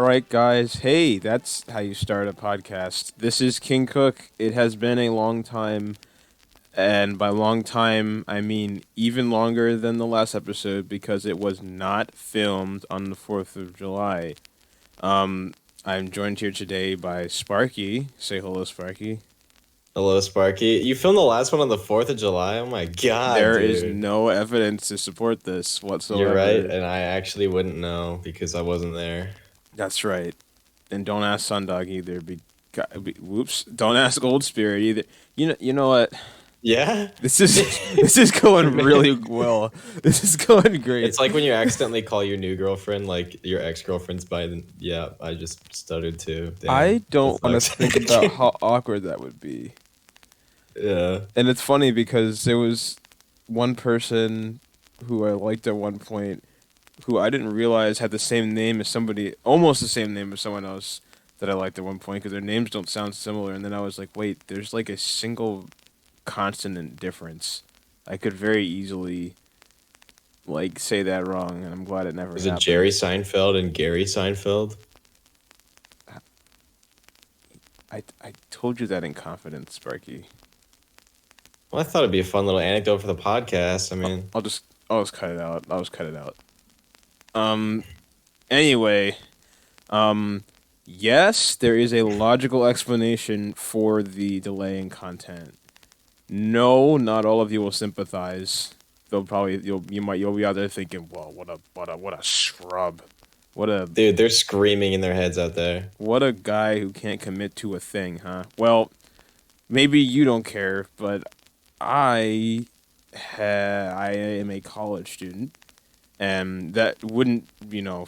right, guys. Hey, that's how you start a podcast. This is King Cook. It has been a long time, and by long time, I mean even longer than the last episode because it was not filmed on the 4th of July. Um, I'm joined here today by Sparky. Say hello, Sparky. Hello, Sparky. You filmed the last one on the 4th of July? Oh my god, There is dude. no evidence to support this You're right, whatsoever. and I actually wouldn't know because I wasn't there. That's right. And don't ask Sundog either. Whoops. Don't ask Old Spirit either. You know what? Yeah? This is this is going really well. This is going great. It's like when you accidentally call your new girlfriend like your ex-girlfriend's by the... Yeah, I just stuttered too. I Damn. That don't want to sucks. think about how awkward that would be. Yeah. And it's funny because there was one person who I liked at one point who I didn't realize had the same name as somebody, almost the same name as someone else that I liked at one point because their names don't sound similar. And then I was like, wait, there's like a single consonant difference. I could very easily like say that wrong, and I'm glad it never Was it happened. Jerry Seinfeld and Gary Seinfeld? I told you that in confidence, Sparky. Well, I thought it'd be a fun little anecdote for the podcast. I mean, I'll just cut it out. I'll just cut it out. Um. Anyway, um. Yes, there is a logical explanation for the delay in content. No, not all of you will sympathize. You'll be out there thinking, well, what a scrub. What a dude, they're screaming in their heads out there. what a guy who can't commit to a thing, huh? Well, maybe you don't care, but I am a college student, and that wouldn't,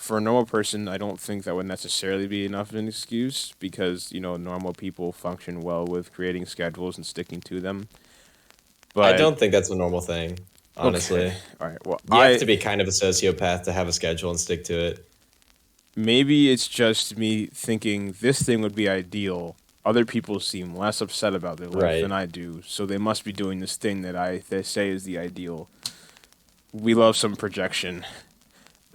for a normal person, I don't think that would necessarily be enough of an excuse because, normal people function well with creating schedules and sticking to them. I But don't think that's a normal thing, okay, honestly. all right. Well, You have to be kind of a sociopath to have a schedule and stick to it. maybe it's just me thinking this thing would be ideal. Other people seem less upset about their life than Right. I do, so they must be doing this thing that they say is the ideal. We love some projection.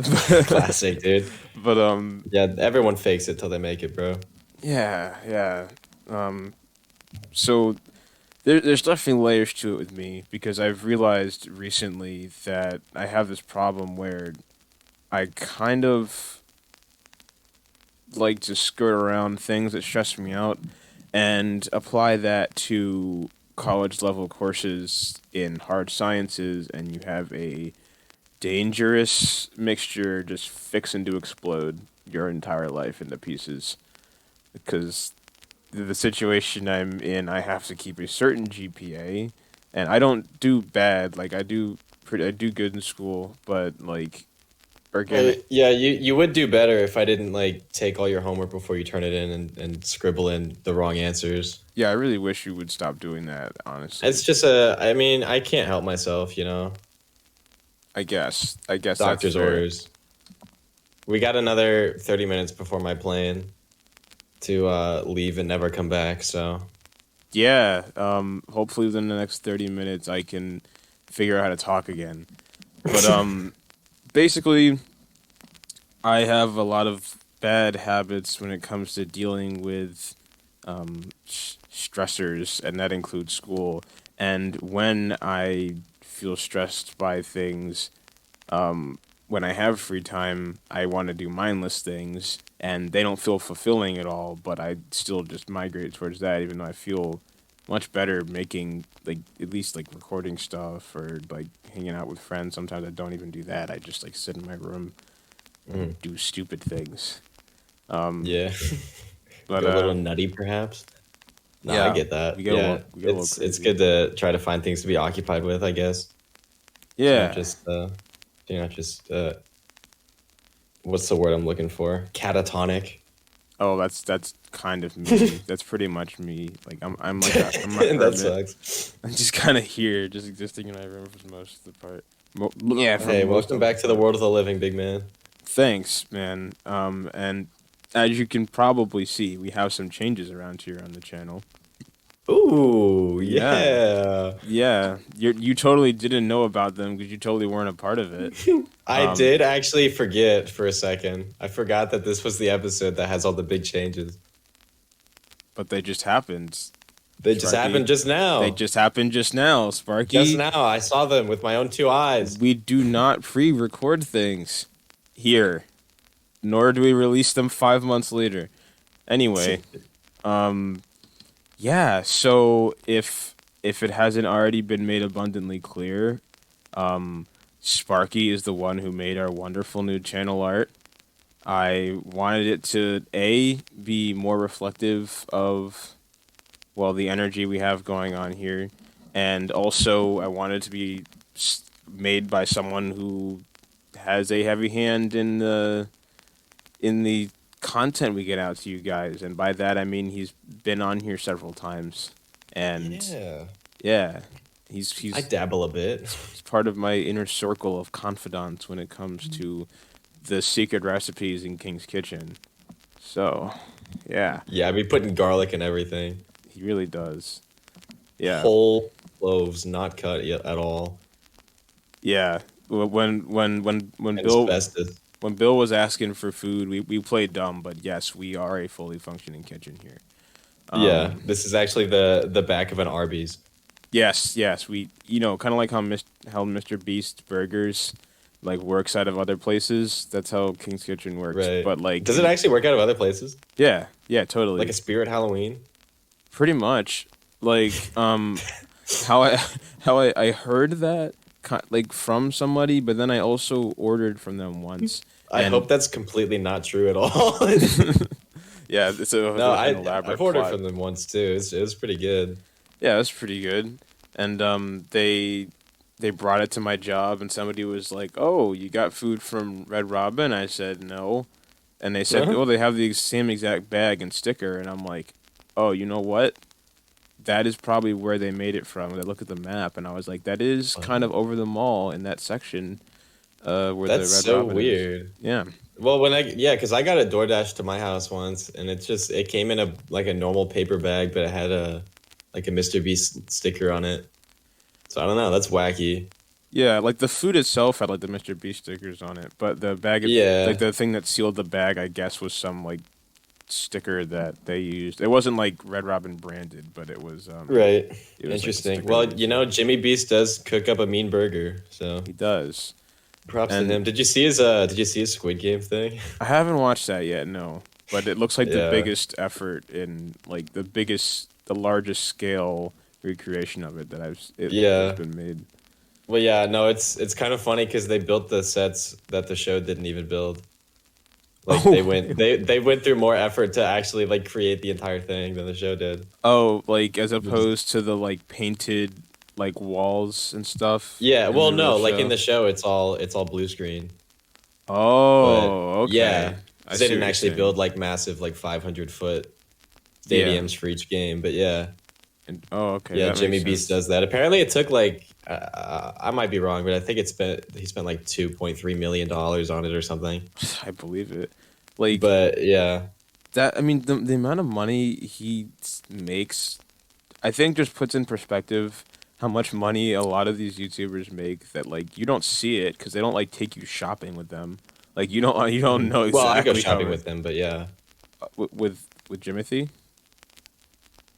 Classic, dude. But Yeah, everyone fakes it till they make it, bro. yeah, yeah. Um, so there's definitely layers to it with me because I've realized recently that I have this problem where I kind of like to skirt around things that stress me out and apply that to college level courses in hard sciences, and you have a dangerous mixture just fixing to explode your entire life into pieces because the situation I'm in, I have to keep a certain GPA, and I don't do bad. Like I do good in school, but like organic. Yeah, you would do better if I didn't like take all your homework before you turn it in and scribble in the wrong answers. Yeah, I really wish you would stop doing that. Honestly, It's just I mean, I can't help myself, you know. I guess that's Doctor's fair. orders. We got another 30 minutes before my plane to leave and never come back, so Yeah. Hopefully within the next 30 minutes, I can figure out how to talk again. But basically, I have a lot of bad habits when it comes to dealing with stressors, and that includes school. And when I feel stressed by things, when I have free time, I want to do mindless things, and they don't feel fulfilling at all. But I still just migrate towards that, even though I feel much better making like at least like recording stuff or like hanging out with friends. Sometimes I don't even do that. I just like sit in my room mm, and do stupid things. Um, yeah. but Go a little nutty perhaps. No, I yeah, get that. we get a Yeah. little we get a little It's crazy. good to try to find things to be occupied with, I guess. So Yeah. you're not just what's the word I'm looking for? Catatonic. Oh, that's kind of me. That's pretty much me. Like I'm a That hermit. sucks. I'm just kind of here, just existing in my room for most of the part. Yeah, for Hey, most welcome of the back to the part. world of the living, big man. Thanks, man. And as you can probably see, we have some changes around here on the channel. Ooh, Yeah. yeah. Yeah, you totally didn't know about them because you totally weren't a part of it. I Um, did actually forget for a second. I forgot that this was the episode that has all the big changes. but they just happened, They just Sparky. happened just They now. just happened just now, Just Sparky. now, I saw them with my own two eyes. We do not pre-record things here, nor do we release them 5 months later. Anyway, um, yeah. So if it hasn't already been made abundantly clear, um, Sparky is the one who made our wonderful new channel art. I wanted it to be more reflective of the energy we have going on here, and also I wanted it to be made by someone who has a heavy hand in the content we get out to you guys, and by that I mean he's been on here several times, and Yeah. yeah, he's I he's dabble a bit. he's part of my inner circle of confidants when it comes to the secret recipes in King's Kitchen. So, yeah, Yeah, I be putting garlic and everything. he really does. Yeah, Whole cloves, not cut yet at all. yeah. When And Bill asbestos. when Bill was asking for food, we played dumb, but yes, we are a fully functioning kitchen here. Yeah, this is actually the back of an Arby's. Yes, yes, we kind of like how Mr. Beast Burgers like works out of other places. That's how King's Kitchen works. Right. But like, Does it actually work out of other places? yeah, yeah, Like totally, a Spirit Halloween? pretty much. Like, how I I heard that like from somebody, but then I also ordered from them once, I and hope that's completely not true at all. yeah, it's No, an elaborate I've ordered plot. from them once too. It was pretty good. Yeah, that's pretty good. And they brought it to my job, and somebody was like, "Oh, you got food from Red Robin?" I said no, and they said, Uh-huh. "Oh, they have the same exact bag and sticker." And I'm like, "Oh, you know what? That is probably where they made it from." And I looked at the map, and I was like, "That is kind of over the mall in that section, where the That's Red so Robin is." weird. Yeah. Well, because I got a DoorDash to my house once, and it came in a normal paper bag, but it had a Mr. Beast sticker on it. So I don't know. That's wacky. Yeah, like the food itself had like the Mr. Beast stickers on it, but the bag, like Yeah. the thing that sealed the bag, I guess was some like sticker that they used. It wasn't like Red Robin branded, but Right. it was like a Interesting. sticker Well, they used. Jimmy Beast does cook up a mean burger, so He does. props to And him. Did you see his Squid Game thing? I haven't watched that yet, no. But it looks like the Yeah. biggest effort in like the largest scale recreation of it that's Yeah. been made. Well, yeah, no, it's kind of funny because they built the sets that the show didn't even build. Like Oh, they went through more effort to actually like create the entire thing than the show did. oh, like as Which is- opposed to the like painted like walls and stuff Yeah, in well, the real no, like in show. the show, it's all blue screen, but Oh, yeah, okay. I because they see what didn't you're actually saying. build like massive like 500-foot Yeah. stadiums for each game. But yeah, And, oh, okay. yeah, That Jimmy makes Beast sense. does that. Apparently, it took like I might be wrong, but I think he spent like $2.3 million on it or something. I believe it. Like But yeah, that. I mean, the amount of money he makes, I think, just puts in perspective how much money a lot of these YouTubers make. That like you don't see it because they don't like take you shopping with them. Like you don't know well, I go exactly how shopping with him, but yeah, with Jimothy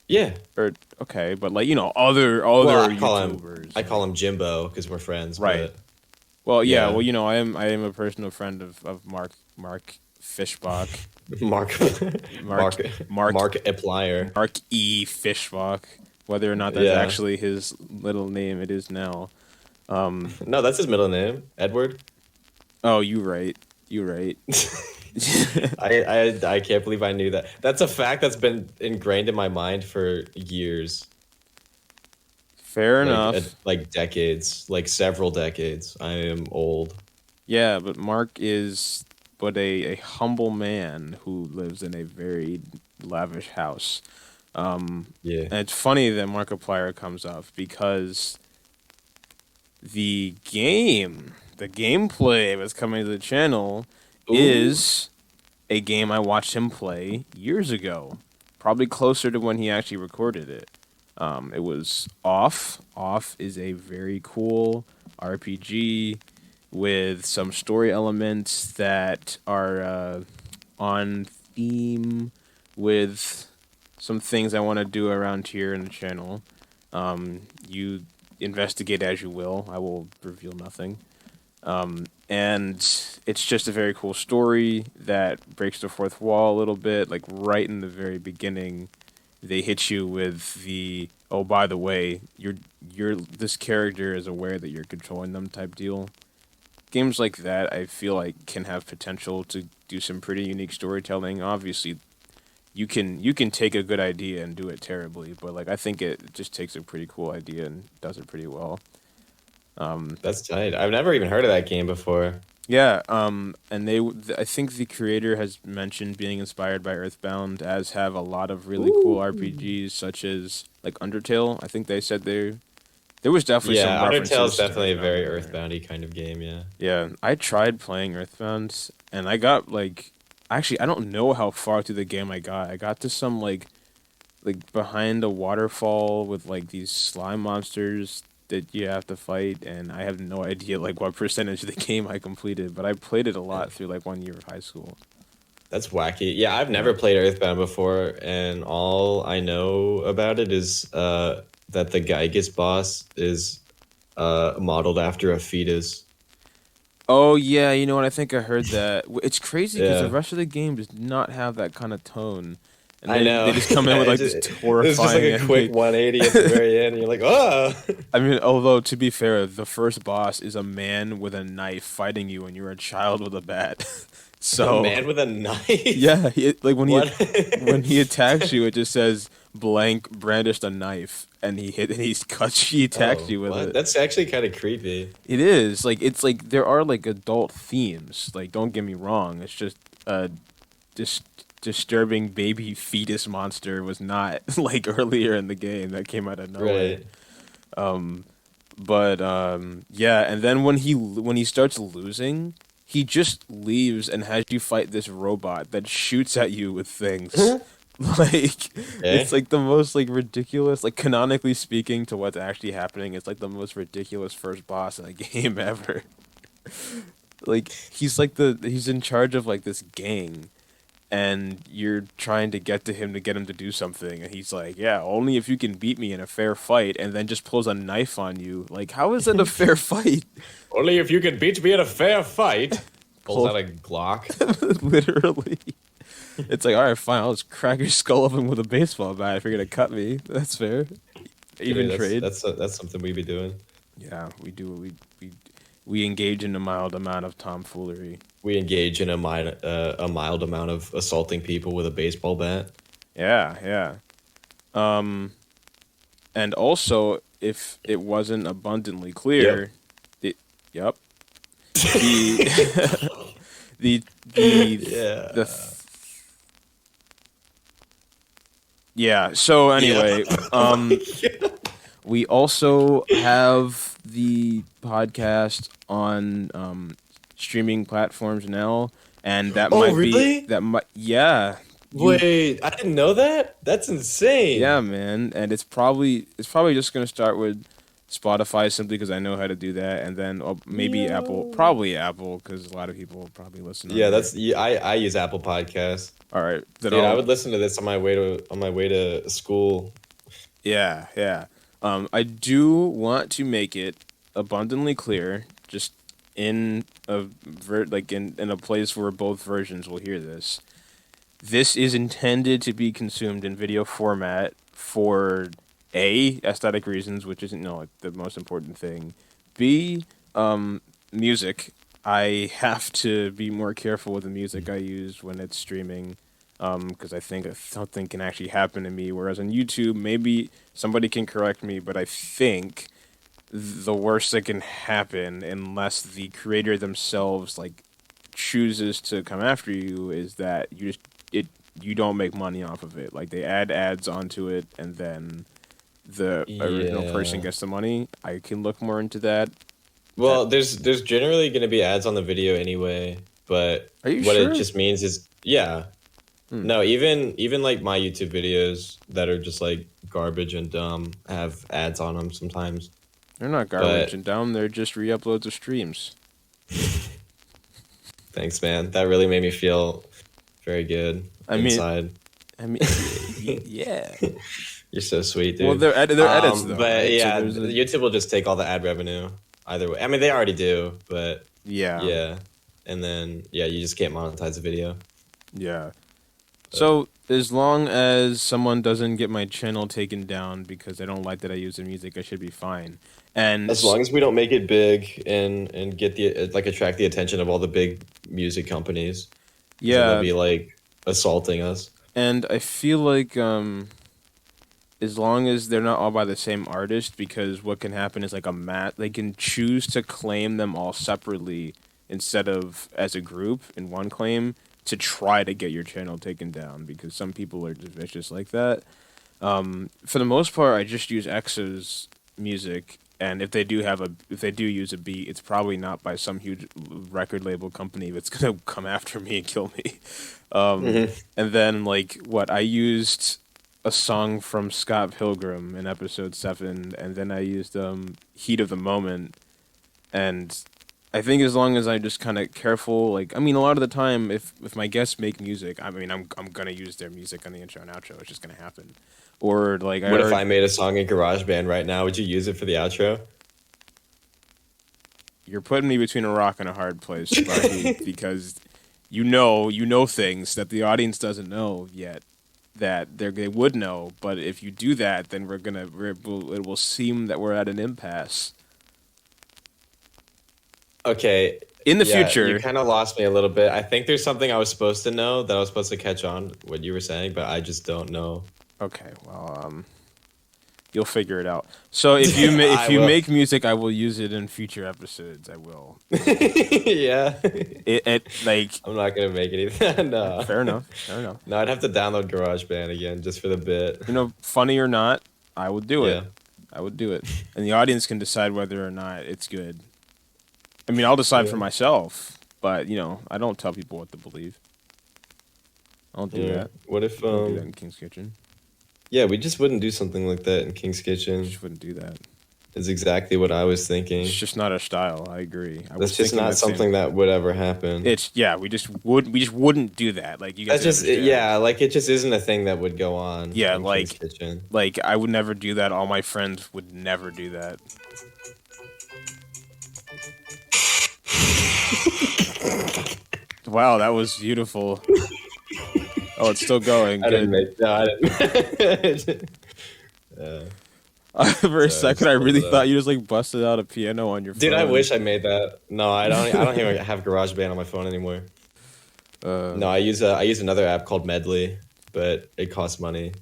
yeah. or okay, but like other Well, YouTubers. I call him Jimbo because we're friends. Right. But Well, yeah. yeah, Well, I am a personal friend of Mark Fishbach. Mark, Mark Mark Mark Applier. Mark E. Fishbach. Whether or not that's Yeah. actually his little name, it is now. No, that's his middle name, Edward. Oh, you right. You right. I can't believe I knew that. That's a fact that's been ingrained in my mind for years, Fair like enough. like decades, like several decades. I am old. Yeah, but Mark is but a humble man who lives in a very lavish house. Yeah. And it's funny that Markiplier comes up because the gameplay that's coming to the channel Ooh. is a game I watched him play years ago, probably closer to when he actually recorded it. It was Off. Off is a very cool RPG with some story elements that are on theme with some things I want to do around here in the channel. You investigate as you will. I will reveal nothing. And it's just a very cool story that breaks the fourth wall a little bit. Like right in the very beginning, they hit you with the oh, by the way, you're this character is aware that you're controlling them type deal. Games like that, I feel like can have potential to do some pretty unique storytelling. Obviously, you can take a good idea and do it terribly, but like I think it just takes a pretty cool idea and does it pretty well. That's tight. I've never even heard of that game before. Yeah, and I think the creator has mentioned being inspired by Earthbound, as have a lot of really cool RPGs, such as like Undertale. I think they said there was definitely some Yeah, references Undertale's to definitely a Earthbound very in there. Earthboundy kind of game. Yeah. Yeah, I tried playing Earthbound, and I got like, actually, I don't know how far through the game I got. I got to some like behind a waterfall with like these slime monsters that you have to fight, and I have no idea like what percentage of the game I completed, but I played it a lot through like 1 year of high school. That's wacky. Yeah, I've Yeah. never played Earthbound before, and all I know about it is that the Gygas boss is modeled after a fetus. Oh yeah, you know what? I think I heard that. It's crazy because the Yeah, rest of the game does not have that kind of tone, and I they know. just come in Yeah, with like this it's just like horrifying a quick ending. 180 at the very end, and you're like, oh, I mean, although to be fair, the first boss is a man with a knife fighting you, and you're a child with a bat. a So man with a knife. yeah, like What? when he attacks you, it just says blank brandished a knife, and he attacks Oh, you with what? it. That's actually kind of creepy. It is like it's like there are like adult themes. Like don't get me wrong, it's just dis- disturbing baby fetus monster was not like earlier in the game that came out of nowhere. Right. But yeah, and then when he starts losing, he just leaves and has you fight this robot that shoots at you with things. Like it's Okay. like the most like ridiculous, like canonically speaking to what's actually happening, it's like the most ridiculous first boss in a game ever. Like he's in charge of like this gang, and you're trying to get to him to get him to do something, and he's like, "Yeah, only if you can beat me in a fair fight," and then just pulls a knife on you. Like, how is it a fair fight? Only if you could beat me in a fair fight. Pulls Pull out a Glock. literally. It's like, all right, fine, I'll just crack your skull open with a baseball bat if you're gonna cut me. That's fair. Even Dude, trade. that's something we be doing. Yeah, we do. We engage in a mild amount of tomfoolery. We engage in a mild amount of assaulting people with a baseball bat. Yeah, yeah. And also, if it wasn't abundantly Yep. clear, yep, the the the the Yeah. yeah. So Yeah. anyway, we also have the podcast on streaming platforms now, and that Oh, might be really? that might yeah. You Wait, I didn't know that. That's insane. Yeah, man, and it's probably just gonna start with Spotify simply because I know how to do that, and then maybe Apple, Yo. probably Apple because a lot of people probably listen on Yeah, there. that's yeah, I use Apple Podcasts. All right, then Dude, I I'll would listen to this on my way to school. yeah, yeah. I do want to make it abundantly clear, just in in a place where both versions will hear this. This is intended to be consumed in video format for A, aesthetic reasons, which isn't like the most important thing. B, music. I have to be more careful with the music I use when it's streaming, because I think if something can actually happen to me. Whereas on YouTube, maybe somebody can correct me, but I think the worst that can happen, unless the creator themselves like chooses to come after you, is that it you don't make money off of it. Like they add ads onto it, and then the original person Yeah. gets the money. I can look more into that. That Well, there's generally going to be ads on the video anyway, but Are you what it sure? just means is yeah. No, even like my YouTube videos that are just like garbage and dumb have ads on them sometimes. They're not garbage But and dumb. They're just re-uploads of streams. thanks, man. That really made me feel very good I mean, inside. I mean, yeah. You're so sweet, Well, dude. they're edits though, But right? So yeah, there's a YouTube will just take all the ad revenue either way. I mean, they already do, but yeah, yeah. And then yeah, you just can't monetize a video. yeah. But So as long as someone doesn't get my channel taken down because they don't like that I use their music, I should be fine. And as long as we don't make it big and get the like attract the attention of all the big music companies, 'cause then they'll yeah, be like assaulting us. and I feel like as long as they're not all by the same artist, because what can happen is like they can choose to claim them all separately instead of as a group in one claim to try to get your channel taken down because some people are just vicious like that. For the most part, I just use X's music, and if they do use a beat, it's probably not by some huge record label company that's gonna come after me and kill me. And then like what I used a song from Scott Pilgrim in episode 7, and then I used Heat of the Moment, and I think as long as I'm just kind of careful, like I mean, a lot of the time, if my guests make music, I mean, I'm gonna use their music on the intro and outro. It's just gonna happen. Or like What if I made a song in GarageBand right now? Would you use it for the outro? you're putting me between a rock and a hard place, Sparky, because you know things that the audience doesn't know yet that they would know. But if you do that, then it will seem that we're at an impasse Okay. in the Yeah, future. you kind of lost me a little bit. I think there's something I was supposed to know that I was supposed to catch on what you were saying, but I just don't know. Okay, well, you'll figure it out. So if I if you will. make music, I will use it in future episodes. I will. Yeah. It like I'm not gonna make anything. No. fair enough. Fair enough. No, I'd have to download GarageBand again just for the bit. You know, funny or not, I would do it. Yeah. I would do it, and the audience can decide whether or not it's good. I mean, I'll decide for Yeah. myself, but I don't tell people what to believe. I don't do Yeah. that. What if I don't do that in King's Kitchen. yeah, we just wouldn't do something like that in King's Kitchen. Just wouldn't do that. Is exactly what I was thinking. It's just not our style. I agree. I was That's just thinking not that same- something that would ever happen. It's we just wouldn't do that. Like you guys. That's just understand. yeah, like it just isn't a thing that would go on. Yeah, in like- King's Kitchen. Like I would never do that. All my friends would never do that. Wow, that was beautiful. Oh, it's still going. I Good. didn't make. No, I didn't. For a Sorry, second, I just really pulled it thought up. you just like busted out a piano on your phone. Dude, I wish I made that. No, I don't. I don't even have GarageBand on my phone anymore. No, I use another app called Medley, but it costs money.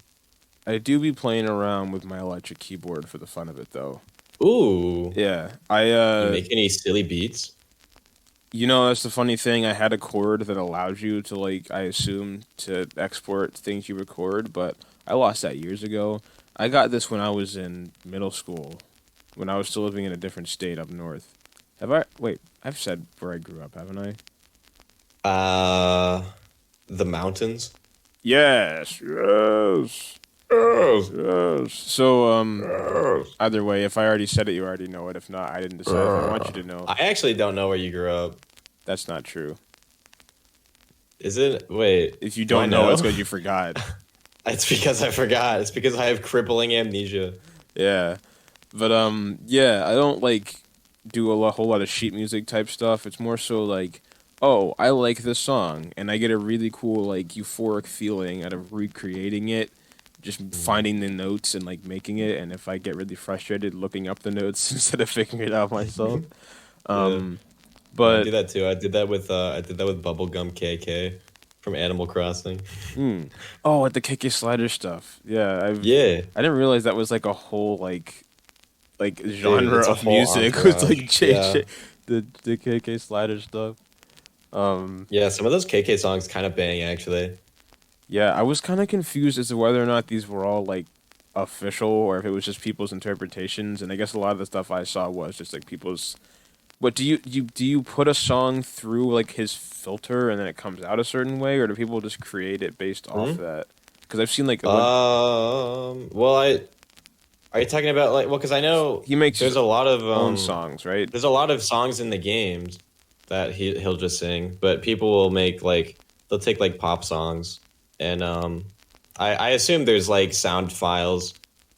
I do be playing around with my electric keyboard for the fun of it, though. Ooh, Yeah, you make any silly beats? that's the funny thing. I had a chord that allows you to, like, I assume, to export things you record, but I lost that years ago. I got this when I was in middle school, when I was still living in a different state up north. Wait, I've said where I grew up, haven't I? The mountains. Yes. So, either way, if I already said it, you already know it. If not, I didn't decide if I want you to know. I actually don't know where you grew up. That's not true. Is it? Wait. If you do I don't know, it's because you forgot. It's because I forgot. It's because I have crippling amnesia. Yeah. But, yeah, I don't, like, do whole lot of sheet music type stuff. It's more so, like, oh, I like this song, and I get a really cool, like, euphoric feeling out of recreating it, just finding the notes and, like, making it, and if I get really frustrated, looking up the notes instead of figuring it out myself. I But do that too. I did that with Bubblegum KK from Animal Crossing. oh, at the KK Slider stuff. Yeah, Yeah. I didn't realize that was like a whole like genre it's a of whole music entourage. with like Yeah. the KK Slider stuff. Yeah, some of those KK songs kind of bang actually. Yeah, I was kind of confused as to whether or not these were all like official or if it was just people's interpretations, and I guess a lot of the stuff I saw was just like people's What do you put a song through like his filter and then it comes out a certain way, or do people just create it based off Hmm? that? Because I've seen like when Well, are you talking about like, well, because I know he makes his there's a lot of own songs, right? there's a lot of songs in the games that he'll just sing, but people will make like they'll take like pop songs and I assume there's like sound files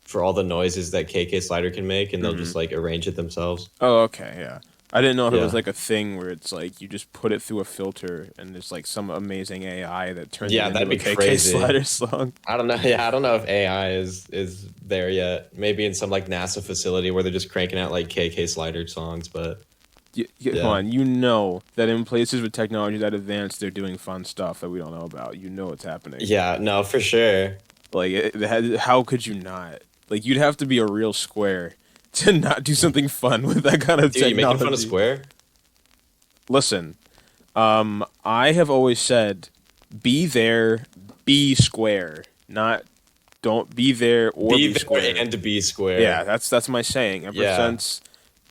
for all the noises that KK Slider can make, and they'll Hmm. just like arrange it themselves. Oh, okay, yeah. I didn't know if it was Yeah. like a thing where it's like you just put it through a filter and there's like some amazing AI that turns it Yeah, into that'd a be KK crazy. Slider song. I don't know. Yeah, I don't know if AI is there yet. Maybe in some like NASA facility where they're just cranking out like KK Slider songs, but Come yeah. on, you know that in places with technology that advanced, they're doing fun stuff that we don't know about. You know it's happening. Yeah, no, for sure. Like, how could you not? Like, you'd have to be a real square to not do something fun with that kind of Dude, you making fun of technology. Square? Listen, I have always said, be there, be square, not don't be there or Be be there square. and be Square. Yeah, that's my saying. Ever Yeah. since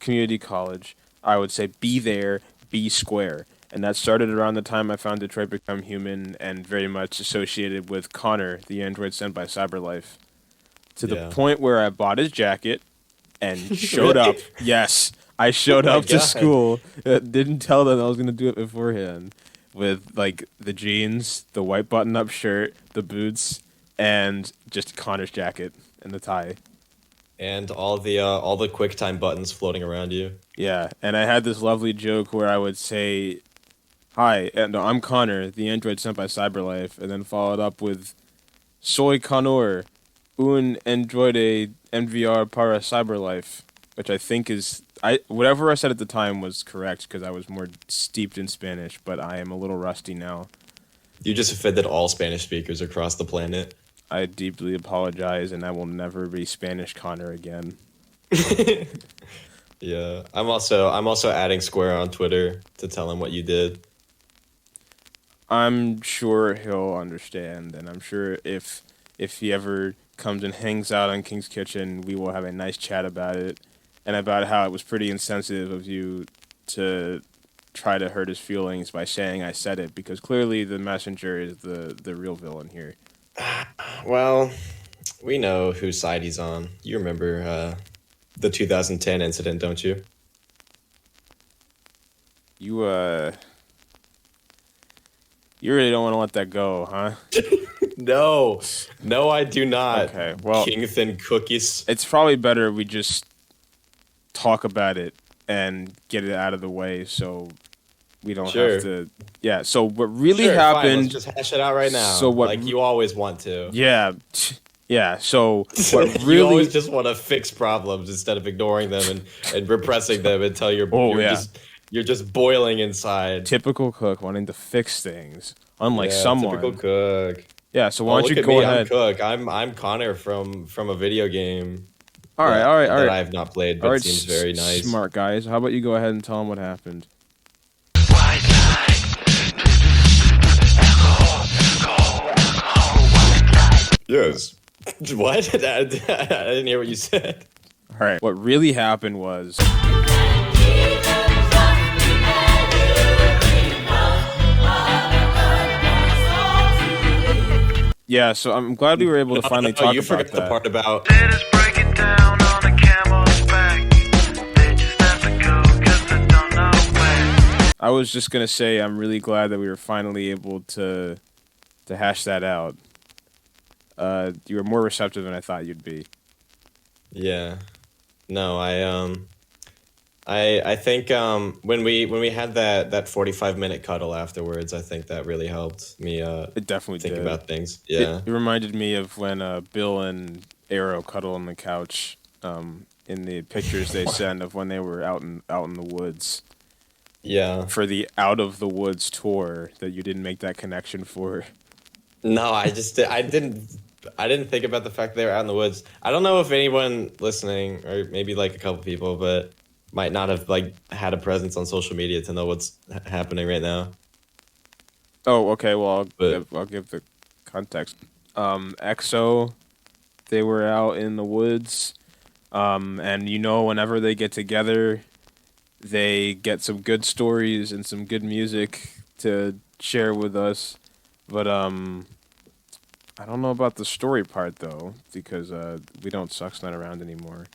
community college, I would say be there, be square. And that started around the time I found Detroit Become Human and very much associated with Connor, the android sent by CyberLife. To the Yeah. point where I bought his jacket and showed up. Really? Yes, I Oh showed my up to God. school. Didn't tell them I was going to do it beforehand. With like the jeans, the white button up shirt, the boots, and just Connor's jacket and the tie. And all the QuickTime buttons floating around you. Yeah, and I had this lovely joke where I would say, "Hi, no, I'm Connor, the android sent by CyberLife," and then followed up with, "Soy Connor, un androide MVR para CyberLife," which I think is whatever I said at the time was correct because I was more steeped in Spanish, but I am a little rusty now. You just offended all Spanish speakers across the planet. I deeply apologize, and I will never be Spanish Connor again. Yeah. I'm also adding Square on Twitter to tell him what you did. I'm sure he'll understand, and I'm sure if he ever comes and hangs out on King's Kitchen, we will have a nice chat about it, and about how it was pretty insensitive of you to try to hurt his feelings by saying I said it, because clearly the messenger is the real villain here. Well, we know whose side he's on. You remember the 2010 incident, don't you? You you really don't want to let that go, huh? No. No, I do not. Okay, well, King Thin Cookies. it's probably better we just talk about it and get it out of the way so we don't Sure. have to. Yeah, so what really Sure, fine. happened. Let's just hash it out right now. So what Like you always want to. Yeah, yeah, so what You always really. just want to fix problems instead of ignoring them and repressing them until Oh, yeah. you're just boiling inside. Typical Cook wanting to fix things, unlike Yeah, someone. typical Cook. Yeah, so Oh, why don't look you at go me. I'm ahead. Cook. I'm Connor from a video game All right, all right, all that right. I have not played, All but right, seems very nice. smart guys. How about you go ahead and tell them what happened? Yes. What? I didn't hear what you said. All right, what really happened was. Yeah, so I'm glad we were able to finally talk you about forgot the that. part about. Let us break it down on a camel's back. They just have to go 'cause they don't know where. I was just gonna say I'm really glad that we were finally able to hash that out. You were more receptive than I thought you'd be. Yeah. No, I think when we had that 45-minute cuddle afterwards, I think that really helped me It definitely think did. about things. It, Yeah. it reminded me of when Bill and Arrow cuddle on the couch in the pictures they send of when they were out in the woods Yeah. for the Out of the Woods tour that you didn't make that connection for. No, I didn't think about the fact they were out in the woods. I don't know if anyone listening, or maybe like a couple people, but might not have like had a presence on social media to know what's happening right now. Oh, okay. Well, But I'll give the context. EXO, they were out in the woods, and whenever they get together, They get some good stories and some good music to share with us. But I don't know about the story part though, because we don't Suck's not around anymore.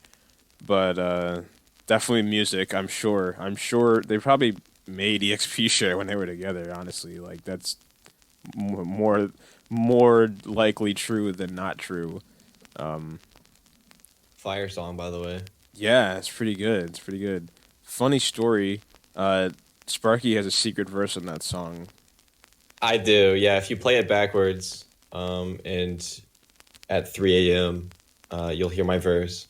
But definitely music. I'm sure. I'm sure they probably made EXP share when they were together. Honestly, like that's more more likely true than not true. Um, Fire song, by the way. yeah, it's pretty good. It's pretty good. Funny story. Sparky has a secret verse on that song. I do. Yeah, if you play it backwards, and at 3 a.m., you'll hear my verse.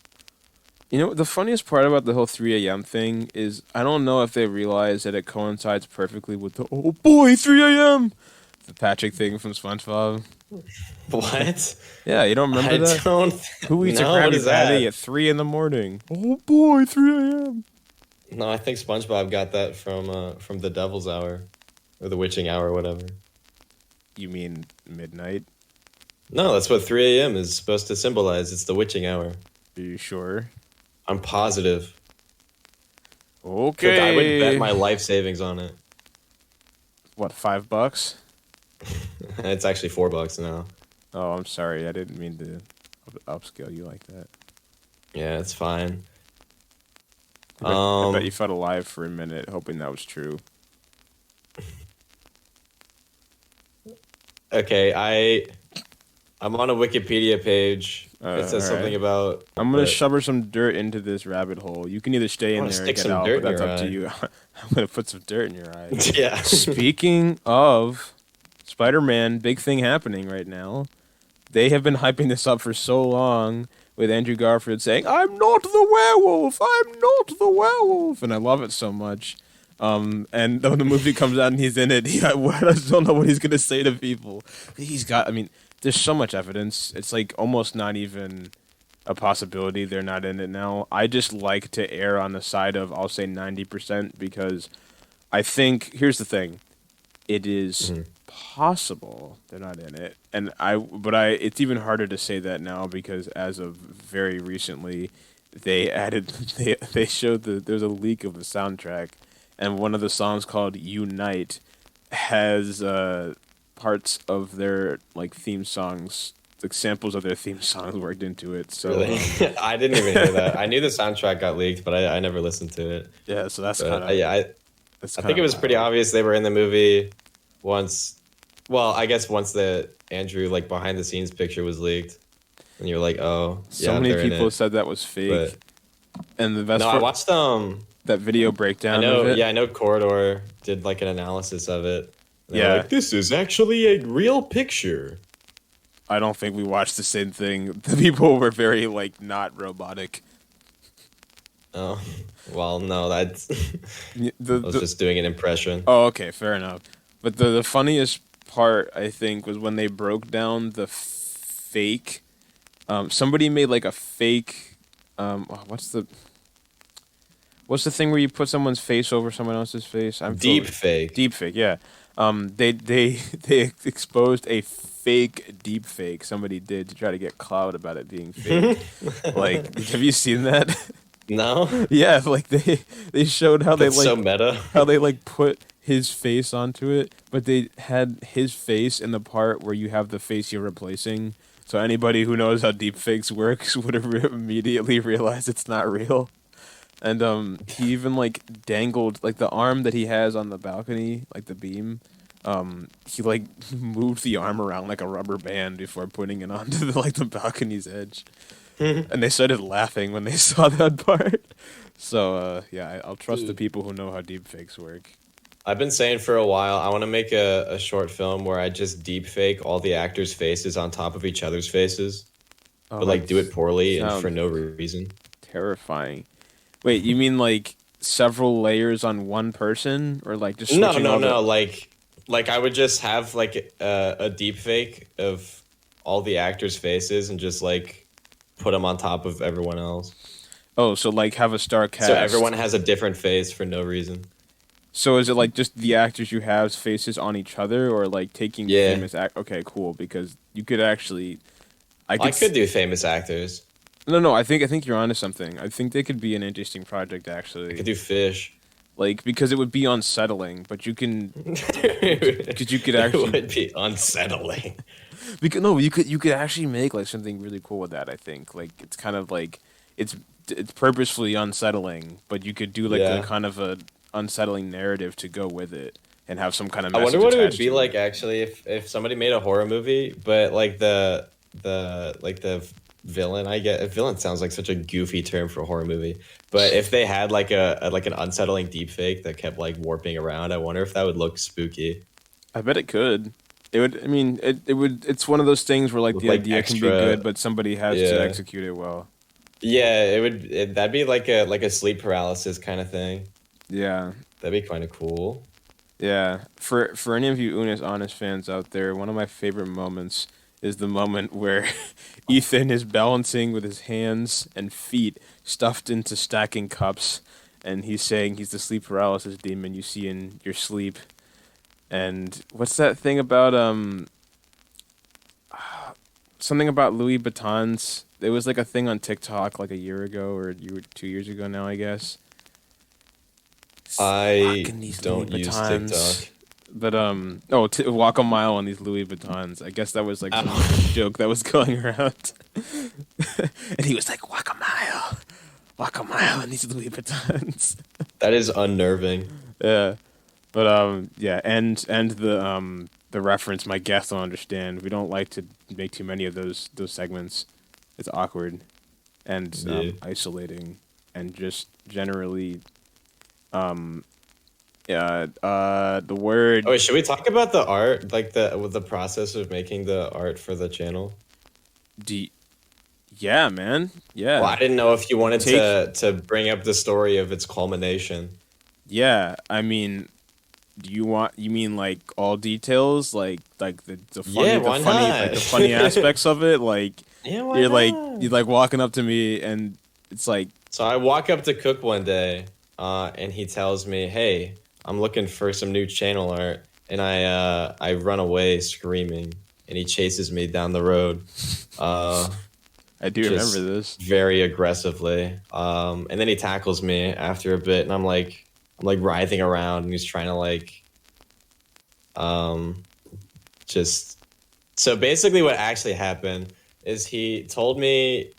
You know, the funniest part about the whole 3 a.m. thing is I don't know if they realize that it coincides perfectly with the oh boy 3 a.m. the Patrick thing from SpongeBob. What? Yeah, you don't remember I that? don't. Who eats No, a what Krabby is Patty that? at 3 in the morning? Oh boy, 3 a.m. No, I think SpongeBob got that from the Devil's Hour, or the Witching Hour, or whatever. You mean midnight? No, that's what 3 a.m. is supposed to symbolize. It's the Witching Hour. Are you sure? I'm positive. Okay. I would bet my life savings on it. What, $5? It's actually $4 now. Oh, I'm sorry. I didn't mean to upscale you like that. Yeah, it's fine. I bet you felt alive for a minute, hoping that was true. Okay, I'm on a Wikipedia page. It says something alright. about. I'm gonna but- shove some dirt into this rabbit hole. You can either stay in wanna there and stick get some out, dirt but in that's your up to eye. you. I'm gonna put some dirt in your eye. Yeah. Speaking of Spider-Man, big thing happening right now. They have been hyping this up for so long with Andrew Garfield saying, "I'm not the werewolf. I'm not the werewolf," and I love it so much. And when the movie comes out and he's in it, I just don't know what he's gonna say to people. He's got. I mean, there's so much evidence. It's like almost not even a possibility they're not in it now. I just like to err on the side of I'll say 90% because I think here's the thing. It is possible they're not in it. And it's even harder to say that now because as of very recently they added they showed there's a leak of the soundtrack and one of the songs called Unite has parts of their like theme songs like samples of their theme songs worked into it. So Really? I didn't even hear that. I knew the soundtrack got leaked, but I never listened to it. yeah, so that's But, kind of yeah, I think it was pretty obvious they were in the movie once. Well, I guess once the Andrew like behind the scenes picture was leaked, and you're like, oh, So yeah, many they're in people it. said that was fake. But And the best no, I part, watched that video breakdown I know, of it. yeah, I know. Corridor did like an analysis of it. And they were Yeah. like, this is actually a real picture. I don't think we watched the same thing. The people were very like not robotic. Oh, well, no, that's. The, I was the- just doing an impression. oh, okay, fair enough. But the funniest part I think was when they broke down the fake. Somebody made like a fake. What's the thing where you put someone's face over someone else's face? Deep fake. Deep fake, yeah. They exposed a fake deep fake somebody did to try to get clout about it being fake. Like, have you seen that? No, Yeah, like they showed how that's they so like meta. how they like put his face onto it, but they had his face in the part where you have the face you're replacing. So anybody who knows how deep fakes works would have immediately realized it's not real. And he even like dangled like the arm that he has on the balcony, like the beam. He like moved the arm around like a rubber band before putting it onto the balcony's edge. And they started laughing when they saw that part. So yeah, I'll trust the people who know how deep fakes work. I've been saying for a while, I want to make a short film where I just deep fake all the actors' faces on top of each other's faces, Oh, but like do it poorly and sounds for no reason. terrifying. Wait, you mean like several layers on one person, or like just No, switching no, all no. Like I would just have like a deep fake of all the actors' faces and just like put them on top of everyone else. Oh, so like have a star cast. So everyone has a different face for no reason. So is it like just the actors you have's faces on each other, or like taking Yeah. famous Okay, cool. Because you could actually, I could do famous actors. No, I think you're onto something. I think they could be an interesting project I actually. could do Fish. like because it would be unsettling. But you can because you could It actually would be unsettling. because no, you could actually make like something really cool with that. I think like it's kind of like it's it's purposefully unsettling, but you could do like a Yeah. kind of a unsettling narrative to go with it and have some kind of I message wonder what it would attached be to like it. actually if somebody made a horror movie, but like the villain. I get villain sounds like such a goofy term for a horror movie, but if they had like like an unsettling deepfake that kept like warping around, I wonder if that would look spooky I bet it could. It would. I mean, it would. It's one of those things where like with the like idea can be extra. good, but somebody has to Yeah, execute it well. yeah. That'd be like a sleep paralysis kind of thing. Yeah, That'd be kind of cool. yeah. For any of you Unis Honest fans out there, one of my favorite moments is the moment where Ethan is balancing with his hands and feet stuffed into stacking cups, and he's saying he's the sleep paralysis demon you see in your sleep. And what's that thing about something about Louis Vuittons? It was like a thing on TikTok like a year ago or 2 years ago now, I guess. I Rocking these don't Louis use Vuittons. TikTok. But walk a mile on these Louis Vuittons. I guess that was like some Ow. joke that was going around. And he was like, walk a mile on these Louis Vuittons. That is unnerving. Yeah. But yeah, and the reference my guests don't understand. We don't like to make too many of those segments. It's awkward and Yeah. isolating and just generally yeah, the word Oh, wait, should we talk about the art, like the process of making the art for the channel? D yeah, man. Well, I Yeah. didn't know if you wanted Take to bring up the story of its culmination. yeah, I mean you mean like all details like the funny Yeah, the why funny like the funny not? aspects of it like Yeah, why you're not? like walking up to me and it's like So I walk up to Cook one day, and he tells me, "Hey, I'm looking for some new channel art," and I run away screaming, and he chases me down the road, uh, I do just remember this. very aggressively. And then he tackles me after a bit, and I'm like writhing around, and he's trying to like, um, just. So basically, what actually happened is he told me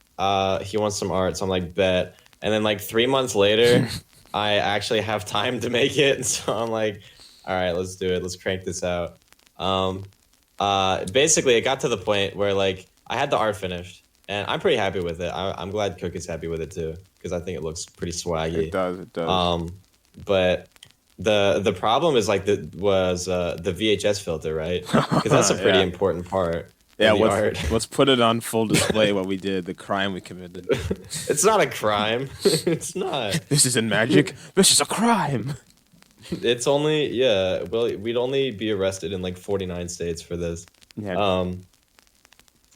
he wants some art, so I'm like, bet. And then like 3 months later, I actually have time to make it, and so I'm like, all right, let's do it. Let's crank this out. Um, Basically, it got to the point where like I had the art finished, and I'm pretty happy with it. I'm glad Cook is happy with it too, because I think it looks pretty swaggy. It does. But the problem is like the VHS filter, right? Because that's a pretty Yeah. important part Yeah, of the art. let's put it on full display what we did, the crime we committed. It's not a crime. It's not. This isn't magic. This is a crime. It's only yeah. Well, we'd only be arrested in like 49 states for this. Yeah.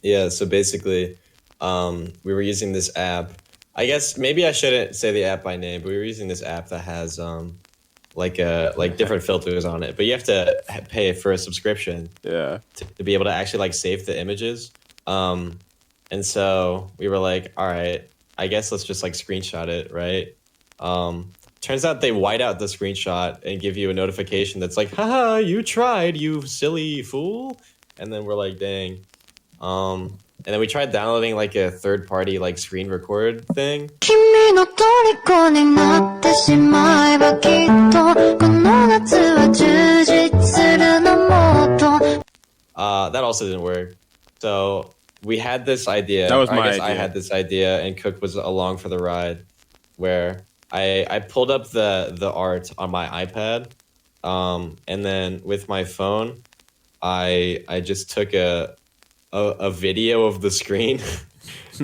Yeah. So basically, we were using this app. I guess maybe I shouldn't say the app by name, but we were using this app that has like different filters on it. But you have to pay for a subscription Yeah. to be able to actually like save the images. And so we were like, all right, I guess let's just like screenshot it, right? Turns out they white out the screenshot and give you a notification that's like, haha, you tried, you silly fool. And then we're like, dang. And then we tried downloading like a third party like screen record thing. 君の虜になってしまえばきっとこの夏は充実するのもっと That also didn't work. So we had this idea. That was or my I guess I idea. had this idea, and Cook was along for the ride, where I pulled up the art on my iPad, and then with my phone, I just took a video of the screen,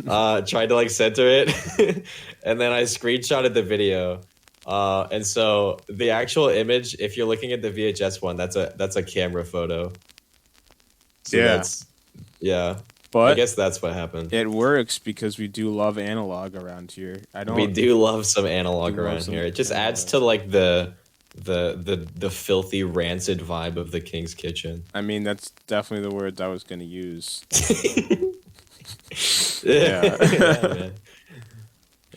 tried to like center it, and then I screenshotted the video. And so the actual image, if you're looking at the VHS one, that's a camera photo. So Yeah. that's yeah. I But guess that's what happened. it works because we do love analog around here. I don't We do love some analog do love around some here. It just adds analog. to like the filthy rancid vibe of the King's Kitchen. I mean that's definitely the words I was gonna use. Yeah, Yeah. man.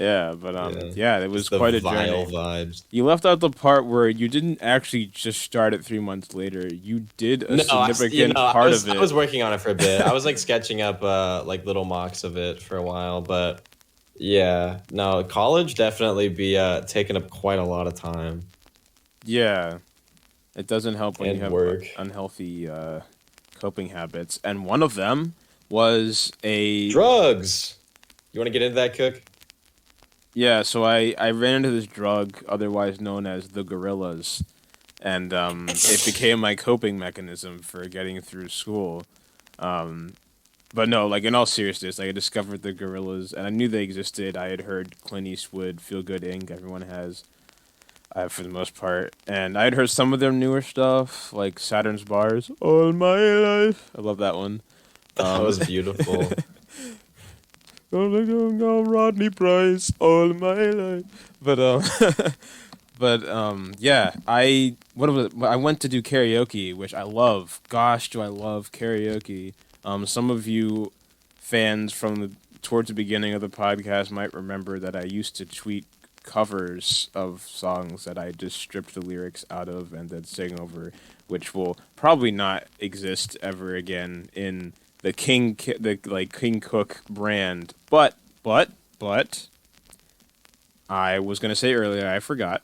Yeah, but yeah, it was Just the quite a vile journey. vibes. You left out the part where you didn't actually just start it 3 months later. You did a No, significant part of I it. was working on it for a bit. I was like sketching up like little mocks of it for a while, but yeah, no, college definitely be taking up quite a lot of time Yeah, it doesn't help when you and have work. unhealthy coping habits, and one of them was a Drugs. You want to get into that, Cook? yeah. So I ran into this drug, otherwise known as the gorillas, and it became my coping mechanism for getting through school. Um, but no, like in all seriousness, like I discovered the gorillas, and I knew they existed. I had heard Clint Eastwood, Feel Good Inc. Everyone has, for the most part, and I had heard some of their newer stuff, like Saturn's Bars, All My Life. I love that one. That was beautiful. Rodney Price, All My Life. But yeah, I went to do karaoke, which I love. Gosh, do I love karaoke. Some of you fans from towards the beginning of the podcast might remember that I used to tweet covers of songs that I just stripped the lyrics out of and then sing over, which will probably not exist ever again in the King Cook brand. But I was gonna say earlier, I forgot.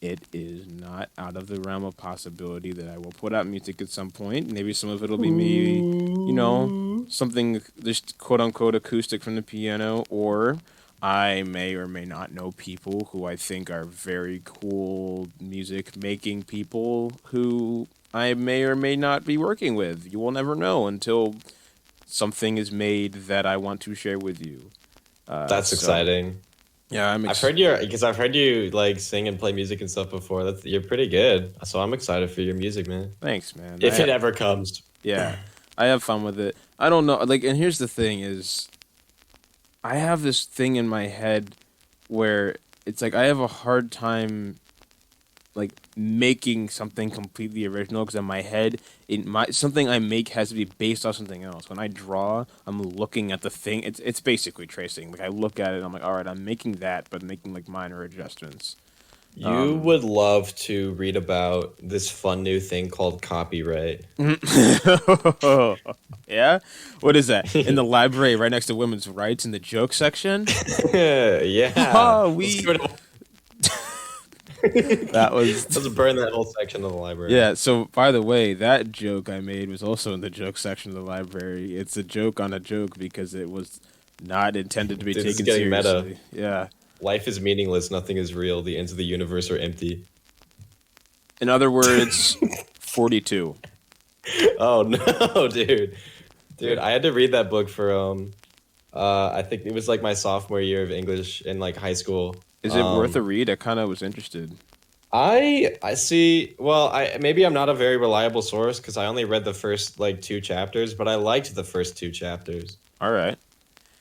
It is not out of the realm of possibility that I will put out music at some point. Maybe some of it'll be me, something just quote unquote acoustic from the piano, or I may or may not know people who I think are very cool music making people who I may or may not be working with. You will never know until something is made that I want to share with you. That's so- exciting. Yeah, I've heard you like sing and play music and stuff before. You're pretty good. So I'm excited for your music, man. Thanks, man. If it ever comes. Yeah, I have fun with it. I don't know, like, and here's the thing is, I have this thing in my head where it's like I have a hard time, like, making something completely original because in my head, something I make has to be based off something else. When I draw, I'm looking at the thing. It's basically tracing. Like I look at it, and I'm like, all right, I'm making that, but making like minor adjustments. You would love to read about this fun new thing called copyright. Yeah, what is that? In the library, right next to women's rights, in the joke section. Yeah. Oh, Let's go That was Let's burn that whole section of the library. yeah. So by the way, that joke I made was also in the joke section of the library. It's a joke on a joke because it was not intended to be Dude, this is taken getting meta. seriously. Yeah. Life is meaningless. Nothing is real. The ends of the universe are empty. In other words, 42. Oh no, dude. Dude, I had to read that book for I think it was like my sophomore year of English in like high school. Is it worth a read? I kind of was interested. I see. Well, maybe I'm not a very reliable source because I only read the first like 2 chapters, but I liked the first 2 chapters. All right.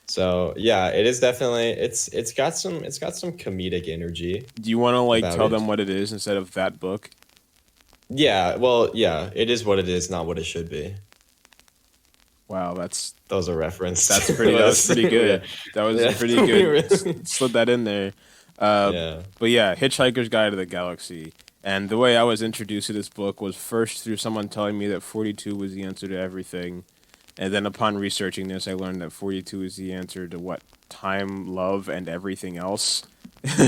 So yeah, it is definitely it's got some comedic energy. Do you want to like About tell it. them what it is instead of that book? Yeah, well, yeah, it is what it is, not what it should be. Wow, that's That was a reference. that's pretty. That was pretty good. That was Yeah. pretty good. Slid that in there. Yeah. But yeah, Hitchhiker's Guide to the Galaxy. And the way I was introduced to this book was first through someone telling me that 42 was the answer to everything. And then upon researching this, I learned that 42 is the answer to what? Time, love, and everything else?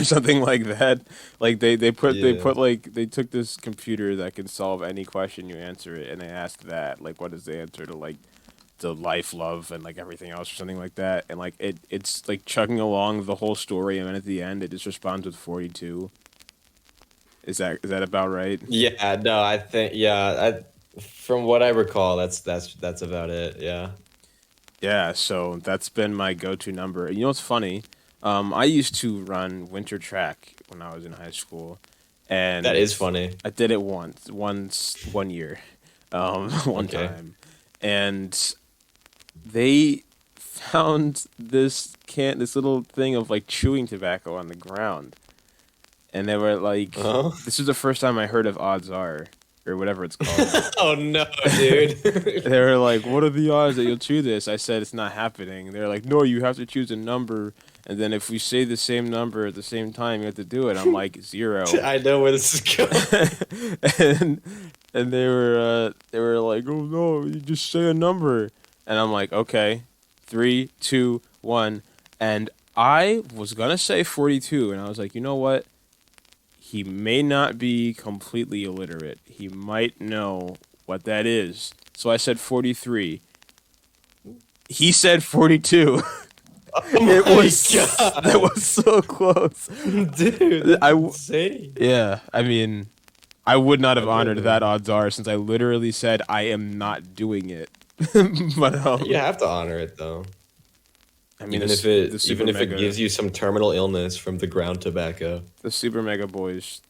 Something like that. Like they took this computer that can solve any question you answer it, and they asked that, like, what is the answer to like the life, love, and like everything else or something like that. And like it's like chugging along the whole story, and then at the end it just responds with 42. Is that about right? Yeah, no, I think from what I recall, that's about it. Yeah. Yeah, so that's been my go-to number. You know what's funny? I used to run winter track when I was in high school, and That is funny. I did it once, 1 year, one Okay. time, and they found this little thing of like chewing tobacco on the ground, and they were like, Oh. "This is the first time I heard of odds are." Or whatever it's called. Oh no, dude. They were like, "What are the odds that you'll chew this?" I said, "It's not happening." They're like, "No, you have to choose a number." And then if we say the same number at the same time, you have to do it. I'm like 0. I know where this is going. and they were like, oh no, you just say a number. And I'm like, okay, 3, 2, 1. And I was gonna say 42, and I was like, you know what? He may not be completely illiterate. He might know what that is. So I said 43. He said 42. It was God. that was so close. Dude, I that's insane. Yeah, I mean, I would not have I honored would've. that odds are since I literally said I am not doing it. But You have to honor it though. I mean, Even the if s- the super it mega, gives you some terminal illness from the ground tobacco. the super mega boys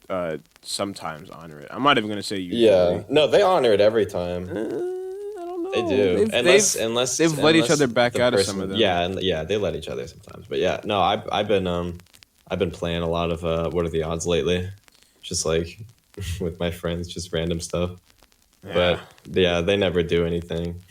sometimes honor it. I'm not even gonna say usually. Yeah. No, they honor it every time. I don't know. They do. Unless they've let each other back the out of some of them. Yeah, and yeah, they let each other sometimes. But yeah, no, I've been playing a lot of what are the odds lately? Just like with my friends, just random stuff. Yeah. But yeah, they never do anything.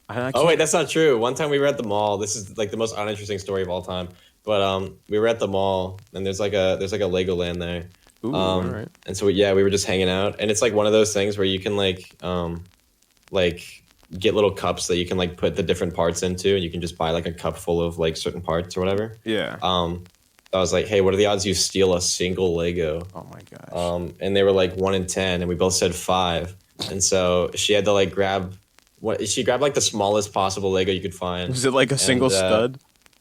I Oh wait, that's not true. One time we were at the mall. This is like the most uninteresting story of all time. But we were at the mall and there's like a Legoland there. Ooh, all right. And so yeah, we were just hanging out, and it's like one of those things where you can like get little cups that you can like put the different parts into, and you can just buy like a cup full of like certain parts or whatever. Yeah. I was like, hey, what are the odds you steal a single Lego? Oh my gosh. And they were like 1 in 10, and we both said 5. And so she had to like grab she grabbed like the smallest possible Lego you could find. Was it like a single stud?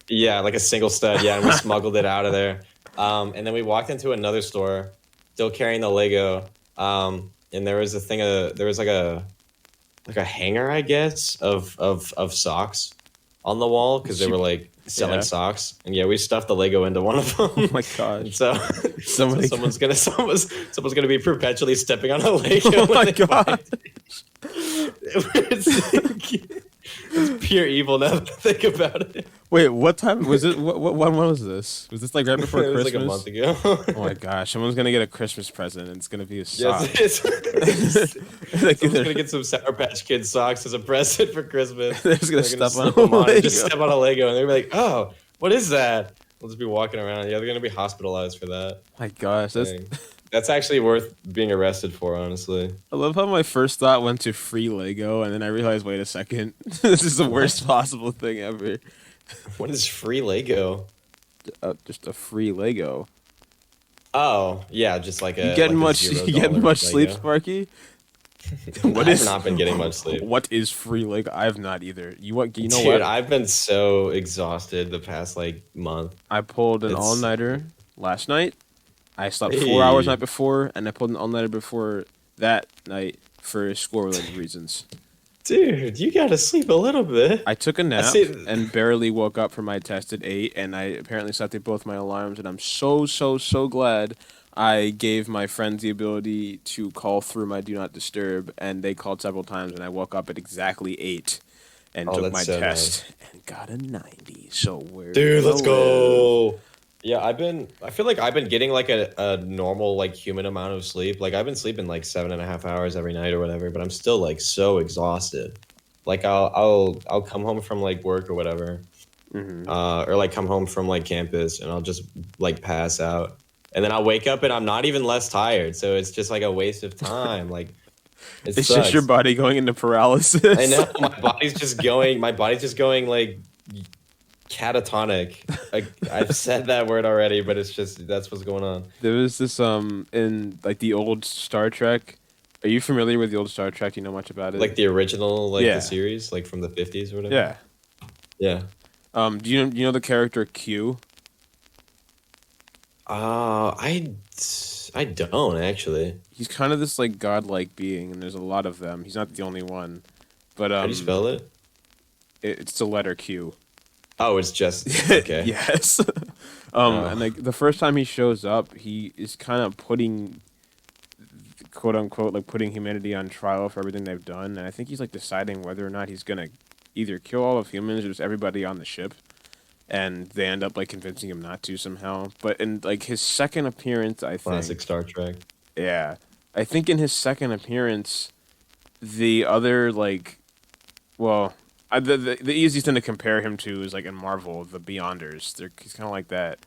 Yeah, like a single stud. Yeah, and we smuggled it out of there. And then we walked into another store, still carrying the Lego. And there was a thing. There was like a hanger, I guess, of socks on the wall because they were like selling Yeah. socks. And yeah, we stuffed the Lego into one of them. Oh my gosh. So, Somebody- someone's gonna be perpetually stepping on a Lego. Oh when my they god. find it. It's pure evil now that I think about it. Wait, what time was it? What when was this? Was this like right before It was Christmas? like a month ago. Oh my gosh, someone's gonna get a Christmas present and it's gonna be a sock. Yes, it's, Like, someone's gonna get some Sour Patch Kids socks as a present for Christmas. They're just gonna They're gonna step on slip them a on and just Lego. step on a Lego, and they're gonna be like, "Oh, what is that?" We'll just be walking around. Yeah, they're gonna be hospitalized for that. My gosh, That's actually worth being arrested for, honestly. I love how my first thought went to free Lego, and then I realized, wait a second, this is the worst possible thing ever. What is free Lego? Just a free Lego. Oh, yeah, just like a. You getting like a much? You getting $0 much sleep, Lego. Sparky? I've not been getting much sleep. What is free Lego? I have not either. You know Dude, what? I've been so exhausted the past like month. I pulled an It's- all-nighter last night. I slept 4 Hey. hours night before, and I pulled an all-nighter before that night for school-related reasons. Dude, you gotta sleep a little bit. I took a nap see- and barely woke up from my test at 8, and I apparently slept through both my alarms, and I'm so glad I gave my friends the ability to call through my Do Not Disturb, and they called several times, and I woke up at exactly 8 and Oh, took that's my so test and got a 90. So we're Dude, let's gonna live. go. Yeah, I feel like I've been getting like a normal like human amount of sleep. Like I've been sleeping like 7.5 hours every night or whatever, but I'm still like so exhausted. Like I'll come home from like work or whatever, or like come home from like campus, and I'll just like pass out, and then I'll wake up and I'm not even less tired. So it's just like a waste of time. Like it It's sucks. just your body going into paralysis. I know my body's just going. My body's just going like catatonic. I've said that word already, but it's just that's what's going on. There was this in like the old Star Trek. Are you familiar with the old Star Trek? Do you know much about it? Like the original, like Yeah. the series, like from the 50s or whatever. Yeah. Yeah. Do you know the character Q? I don't actually. He's kind of this like godlike being, and there's a lot of them. He's not the only one, but How do you spell it? it's the letter Q. Oh, it's just okay. Yes. And like the first time he shows up, he is kind of putting, quote unquote, like putting humanity on trial for everything they've done, and I think he's like deciding whether or not he's gonna either kill all of humans or just everybody on the ship. And they end up like convincing him not to somehow. But in like his second appearance, I think, Classic Star Trek. yeah, I think in his second appearance, the other like, well, The easiest thing to compare him to is like in Marvel, the Beyonders. He's kind of like that.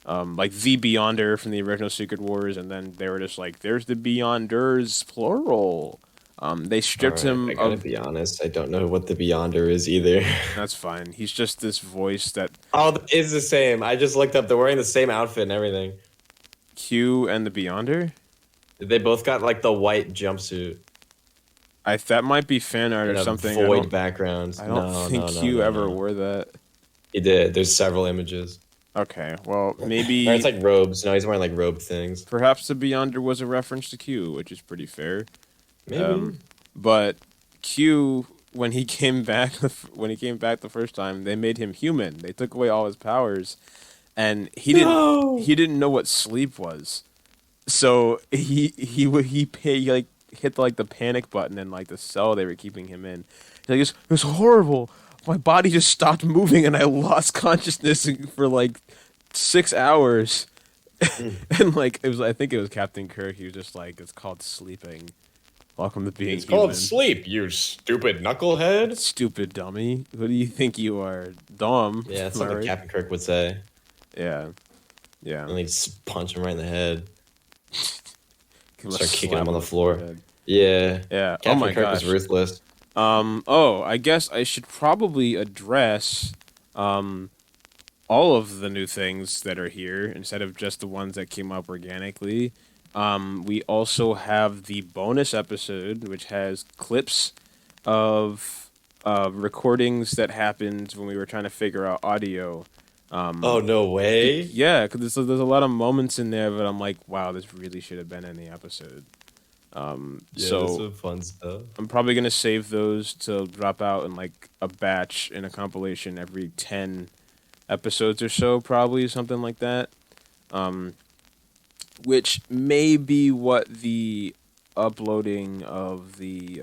Like the Beyonder from the original Secret Wars, and then they were just like, "There's the Beyonders, plural." They stripped Alright, him I gotta of. be honest. I don't know what the Beyonder is either. That's fine. He's just this voice that Oh, it's the same. I just looked up. They're wearing the same outfit and everything. Q and the Beyonder. They both got like the white jumpsuit That might be fan art and or a something. void background. I don't think Q ever wore that. He did. There's several images. Okay, well Or maybe it's like robes. No, he's wearing like robe things. perhaps the Beyonder was a reference to Q, which is pretty fair. Maybe. But Q, when he came back, the first time, they made him human. They took away all his powers, and he didn't know what sleep was. So he like hit like the panic button in like the cell they were keeping him in. He's like, it was horrible. My body just stopped moving, and I lost consciousness for like 6 hours. And like I think it was Captain Kirk. He was just like, it's called sleeping. Welcome to being It's human. called sleep, you stupid knucklehead. Stupid dummy. Who do you think you are? Dumb. Yeah, that's Am I something right? Captain Kirk would say. Yeah. Yeah. And they just punch him right in the head. Give him a Start kicking slap him on the floor. forehead. Yeah. Yeah. Captain Oh my Kirk gosh. was ruthless. I guess I should probably address all of the new things that are here instead of just the ones that came up organically. We also have the bonus episode, which has clips of recordings that happened when we were trying to figure out audio. Oh, no way. Yeah, because there's a lot of moments in there that I'm like, wow, this really should have been in the episode. Yeah, So that's some fun stuff. I'm probably gonna save those to drop out in like a batch in a compilation every 10 episodes or so, probably something like that. Which may be what the uploading of the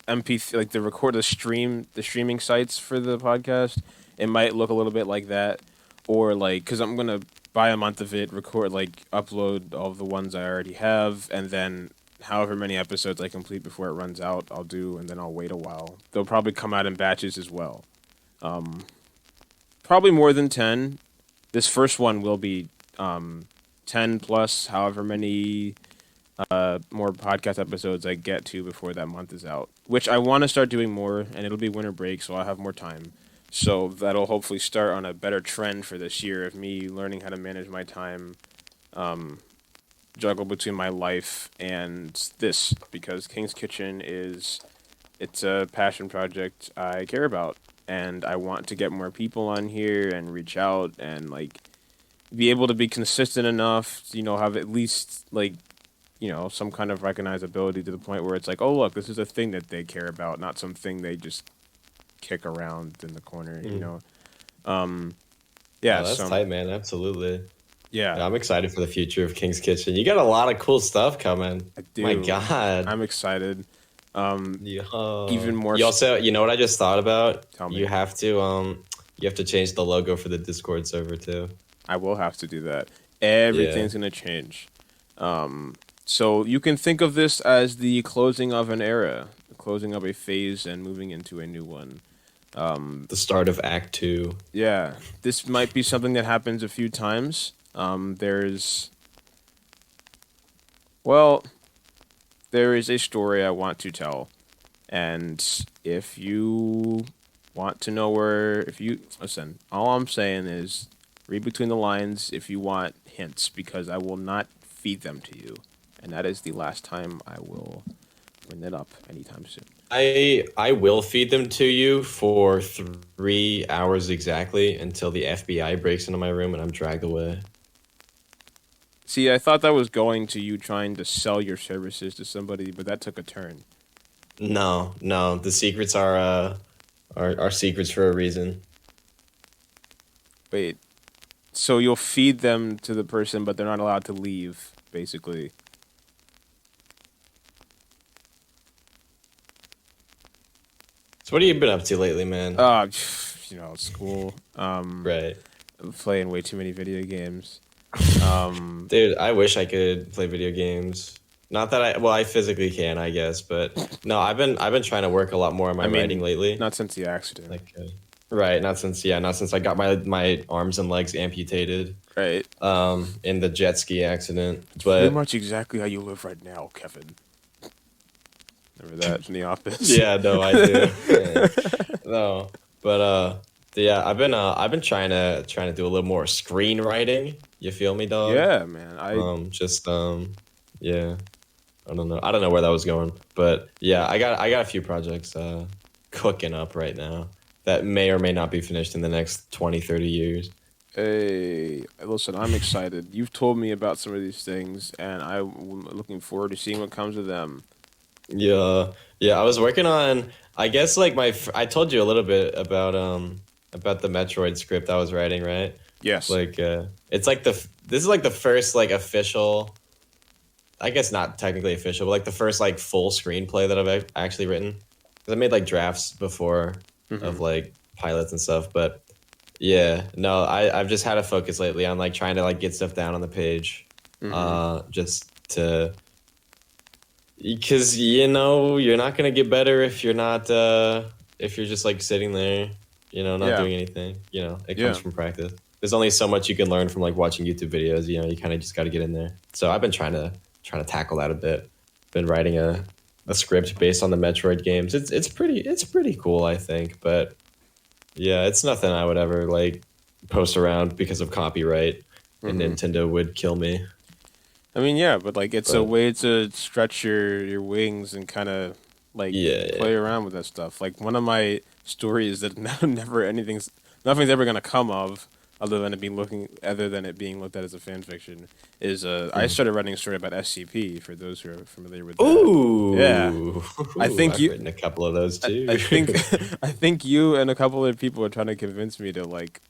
MP like the streaming sites for the podcast. It might look a little bit like that, or like because I'm gonna buy a month of it, upload all the ones I already have, and then however many episodes I complete before it runs out, I'll do, and then I'll wait a while. They'll probably come out in batches as well. Probably more than 10. This first one will be 10 plus however many more podcast episodes I get to before that month is out, which I want to start doing more, and it'll be winter break, so I'll have more time. So that'll hopefully start on a better trend for this year of me learning how to manage my time, juggle between my life and this, because King's Kitchen it's a passion project I care about, and I want to get more people on here and reach out and like be able to be consistent enough, have at least like, some kind of recognizability to the point where it's like, oh look, this is a thing that they care about, not something they just kick around in the corner, Yeah, Oh, that's tight, man. Absolutely. Yeah, I'm excited for the future of King's Kitchen. You got a lot of cool stuff coming. I do. My God. I'm excited. Yeah. Even more. You also, you know what I just thought about? Tell me. You have to change the logo for the Discord server too. I will have to do that. Everything's gonna change. So you can think of this as the closing of an era, the closing of a phase, and moving into a new one. The start of Act 2. Yeah, this might be something that happens a few times. There is a story I want to tell, and if you want to know listen, all I'm saying is read between the lines if you want hints, because I will not feed them to you, and that is the last time I will bring it up anytime soon. I will feed them to you for 3 hours exactly until the FBI breaks into my room and I'm dragged away. See, I thought that was going to you trying to sell your services to somebody, but that took a turn. No, the secrets are secrets for a reason. Wait, so you'll feed them to the person, but they're not allowed to leave, basically. So what have you been up to lately, man? School. Right. Playing way too many video games. Dude, I wish I could play video games. Not that I physically can, I guess, but no, I've been trying to work a lot more on my I mean, writing lately. not since the accident. Like, right, not since I got my arms and legs amputated, Right. in the jet ski accident. Pretty But much exactly how you live right now, Kevin. Remember that in the office? yeah, no, I do. Yeah. No, but yeah, I've been trying to do a little more screenwriting. You feel me, dog? Yeah, man. Just yeah. I don't know. I don't know where that was going, but yeah, I got a few projects cooking up right now that may or may not be finished in the next 20, 30 years. Hey, listen, I'm excited. You've told me about some of these things, and I'm looking forward to seeing what comes of them. Yeah, yeah. I was working on. I guess like I told you a little bit about the Metroid script I was writing, right? Yes. Like it's like this is like the first like official. I guess not technically official, but like the first like full screenplay that I've actually written. 'Cause I made like drafts before of like pilots and stuff, but yeah, no, I've just had to focus lately on like trying to like get stuff down on the page, just to because you know you're not gonna get better if you're not if you're just like sitting there, you know, not Yeah. doing anything. You know, it Yeah. comes from practice. There's only so much you can learn from like watching YouTube videos. You know, you kind of just got to get in there. So I've been trying to tackle that a bit. Been writing a script based on the Metroid games. It's pretty cool, I think. But yeah, it's nothing I would ever like post around because of copyright, and Nintendo would kill me. I mean, yeah, but like it's a But way to stretch your wings and kind of like yeah, play around with that stuff. Like one of my stories that nothing's ever gonna come of other than it being looked at as a fan fiction is I started writing a story about SCP for those who are familiar with that. ooh, Yeah. I think I've you- written a couple of those too. I think I think you and a couple other people were trying to convince me to like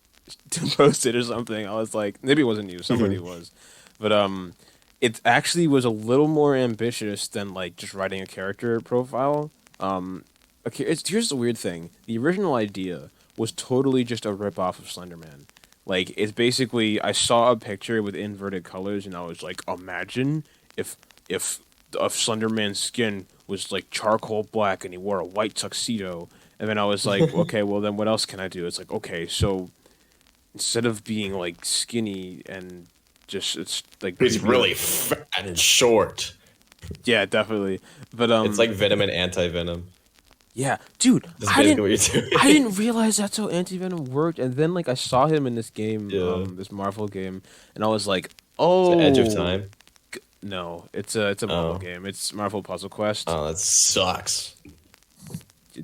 to post it or something. I was like, maybe it wasn't you, somebody was, but it actually was a little more ambitious than like just writing a character profile. Okay, here's the weird thing: the original idea was totally just a rip off of Slenderman. Like it's basically I saw a picture with inverted colors and I was like, imagine if Slenderman's skin was like charcoal black and he wore a white tuxedo. And then I was like, okay, well then what else can I do? It's like, okay, so instead of being like skinny and just it's like He's creepy, really fat and short. yeah, definitely. But It's like Venom and Anti-Venom. yeah, dude, That's I basically didn't what you're doing. I didn't realize that's how Anti-Venom worked. And then like I saw him in this game, Yeah. this Marvel game, and I was like, oh, The Edge of Time. No, it's a Marvel game. It's Marvel Puzzle Quest. Oh, that sucks.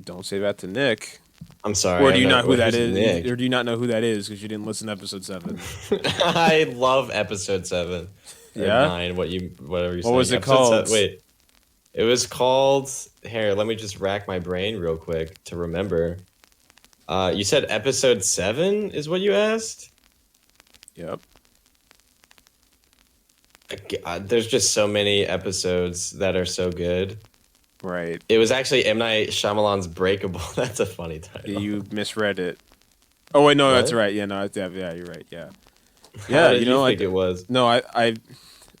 Don't say that to Nick. I'm sorry. Or do you I not who that who's is? Nick? Or do you not know who that is because you didn't listen to episode 7? I love episode 7. Or Yeah? 9, whatever you're saying. What was it Episode called? Wait. It was called. Here, let me just rack my brain real quick to remember. You said episode 7 is what you asked? Yep. There's just so many episodes that are so good. Right. It was actually M. Night Shyamalan's Breakable. That's a funny title. You misread it. Oh wait, no, What? that's right. Yeah, no, yeah, you're right. Yeah. How Yeah, did you know, think it was? No, I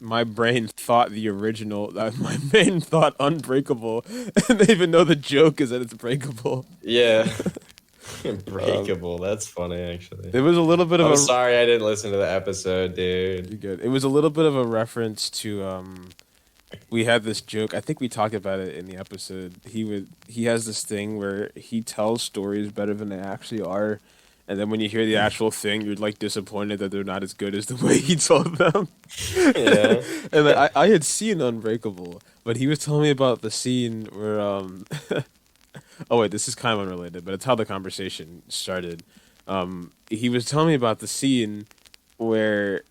my brain thought the original. My brain thought Unbreakable, and they even know the joke is that it's breakable. Yeah. Breakable. That's funny, actually. It was a little bit of I'm a. sorry I didn't listen to the episode, dude. You're good. It was a little bit of a reference to we had this joke. I think we talked about it in the episode. He has this thing where he tells stories better than they actually are, and then when you hear the actual thing, you're like disappointed that they're not as good as the way he told them. Yeah. And like, I had seen Unbreakable, but he was telling me about the scene where oh wait, this is kind of unrelated, but it's how the conversation started. He was telling me about the scene where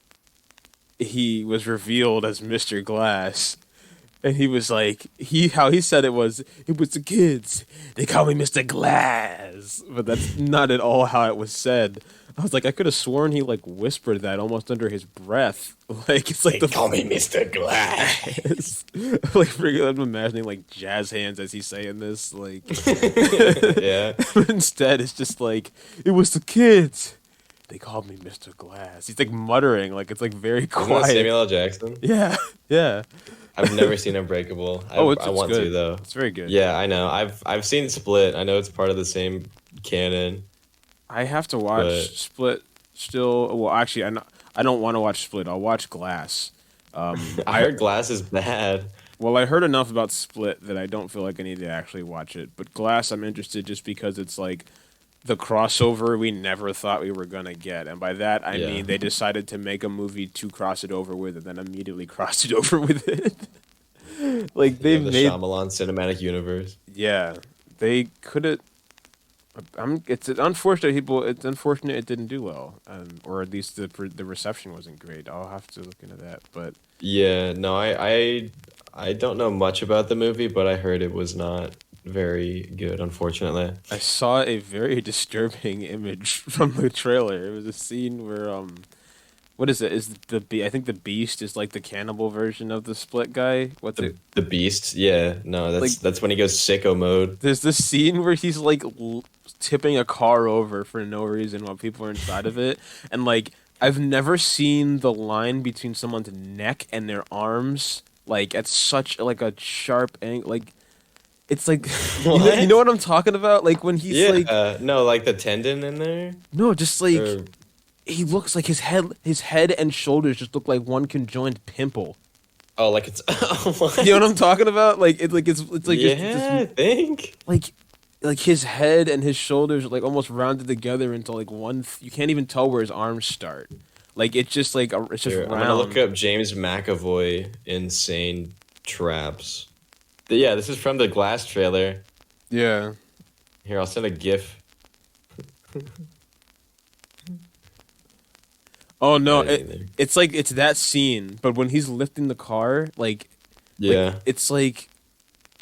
he was revealed as Mr. Glass. And he was like, how he said it was the kids. They call me Mr. Glass. But that's not at all how it was said. I was like, I could have sworn he like whispered that almost under his breath. Like it's like Call me Mr. Glass. like freaking, I'm imagining like jazz hands as he's saying this. Like Yeah. but instead it's just like, it was the kids. They called me Mr. Glass. He's like muttering, like it's like very Isn't that quiet. Samuel L. Jackson? Yeah, yeah. I've never seen Unbreakable. Oh, it's I want good. to though. It's very good. Yeah, I know. I've seen Split. I know it's part of the same canon. I have to watch But- Split still. Well, actually, I don't want to watch Split. I'll watch Glass. I heard Glass is bad. Well, I heard enough about Split that I don't feel like I need to actually watch it. But Glass, I'm interested just because it's like the crossover we never thought we were gonna get, and by that I Yeah. mean they decided to make a movie to cross it over with, and then immediately crossed it over with it. Like The they've made, Shyamalan cinematic universe. yeah, they could have. It's unfortunate people. It's unfortunate it didn't do well, or at least the reception wasn't great. I'll have to look into that. But Yeah, no, I don't know much about the movie, but I heard it was not very good, unfortunately. I saw a very disturbing image from the trailer. It was a scene where what is it? I think the Beast is like the cannibal version of the Split guy. What's it? The Beast, yeah, no, that's when he goes sicko mode. There's this scene where he's like tipping a car over for no reason while people are inside of it, and like I've never seen the line between someone's neck and their arms like at such like a sharp angle. Like it's like you know what I'm talking about? Like when he's like no, like the tendon in there. no, just like Or- he looks like his head and shoulders just look like one conjoined pimple. oh, like it's what? You know what I'm talking about? Like it's like Yeah, I think. like his head and his shoulders are like almost rounded together into like one. You can't even tell where his arms start. Like it's just like it's just Here, round. I'm gonna look up James McAvoy insane traps. Yeah, this is from the Glass trailer. Yeah. Here, I'll send a GIF. Oh no, Right in there. it's like it's that scene, but when he's lifting the car, like Yeah. it's like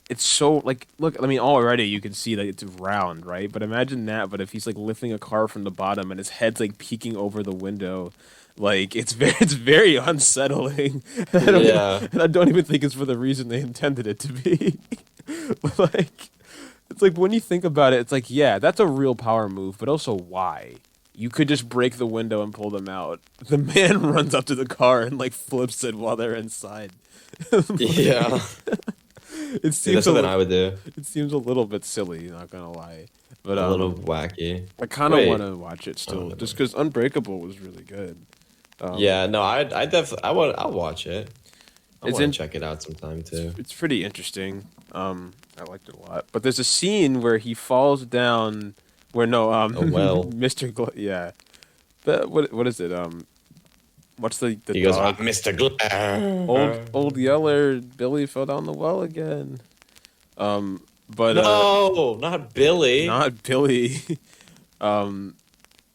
it's so like look. I mean, already you can see that it's round, right? But imagine that. But if he's like lifting a car from the bottom and his head's like peeking over the window, like it's very unsettling. Yeah. And I don't even think it's for the reason they intended it to be. But like, it's like when you think about it, it's like yeah, that's a real power move, but also why? You could just break the window and pull them out. The man runs up to the car and like flips it while they're inside. Yeah. It See, seems that's something I would do. it seems a little bit silly, not gonna lie. But A little wacky. I kind of Wait. want to watch it still, no. just because Unbreakable was really good. Yeah, no, I definitely I'll watch it. I It's want in- to check it out sometime too. It's pretty interesting. I liked it a lot. But there's a scene where he falls down. Where no, well. Mr. Yeah. But what is it? What's the He goes, dog? "I'm Mr. Glass." Old Yeller Billy fell down the well again. But No, not Billy. not Billy.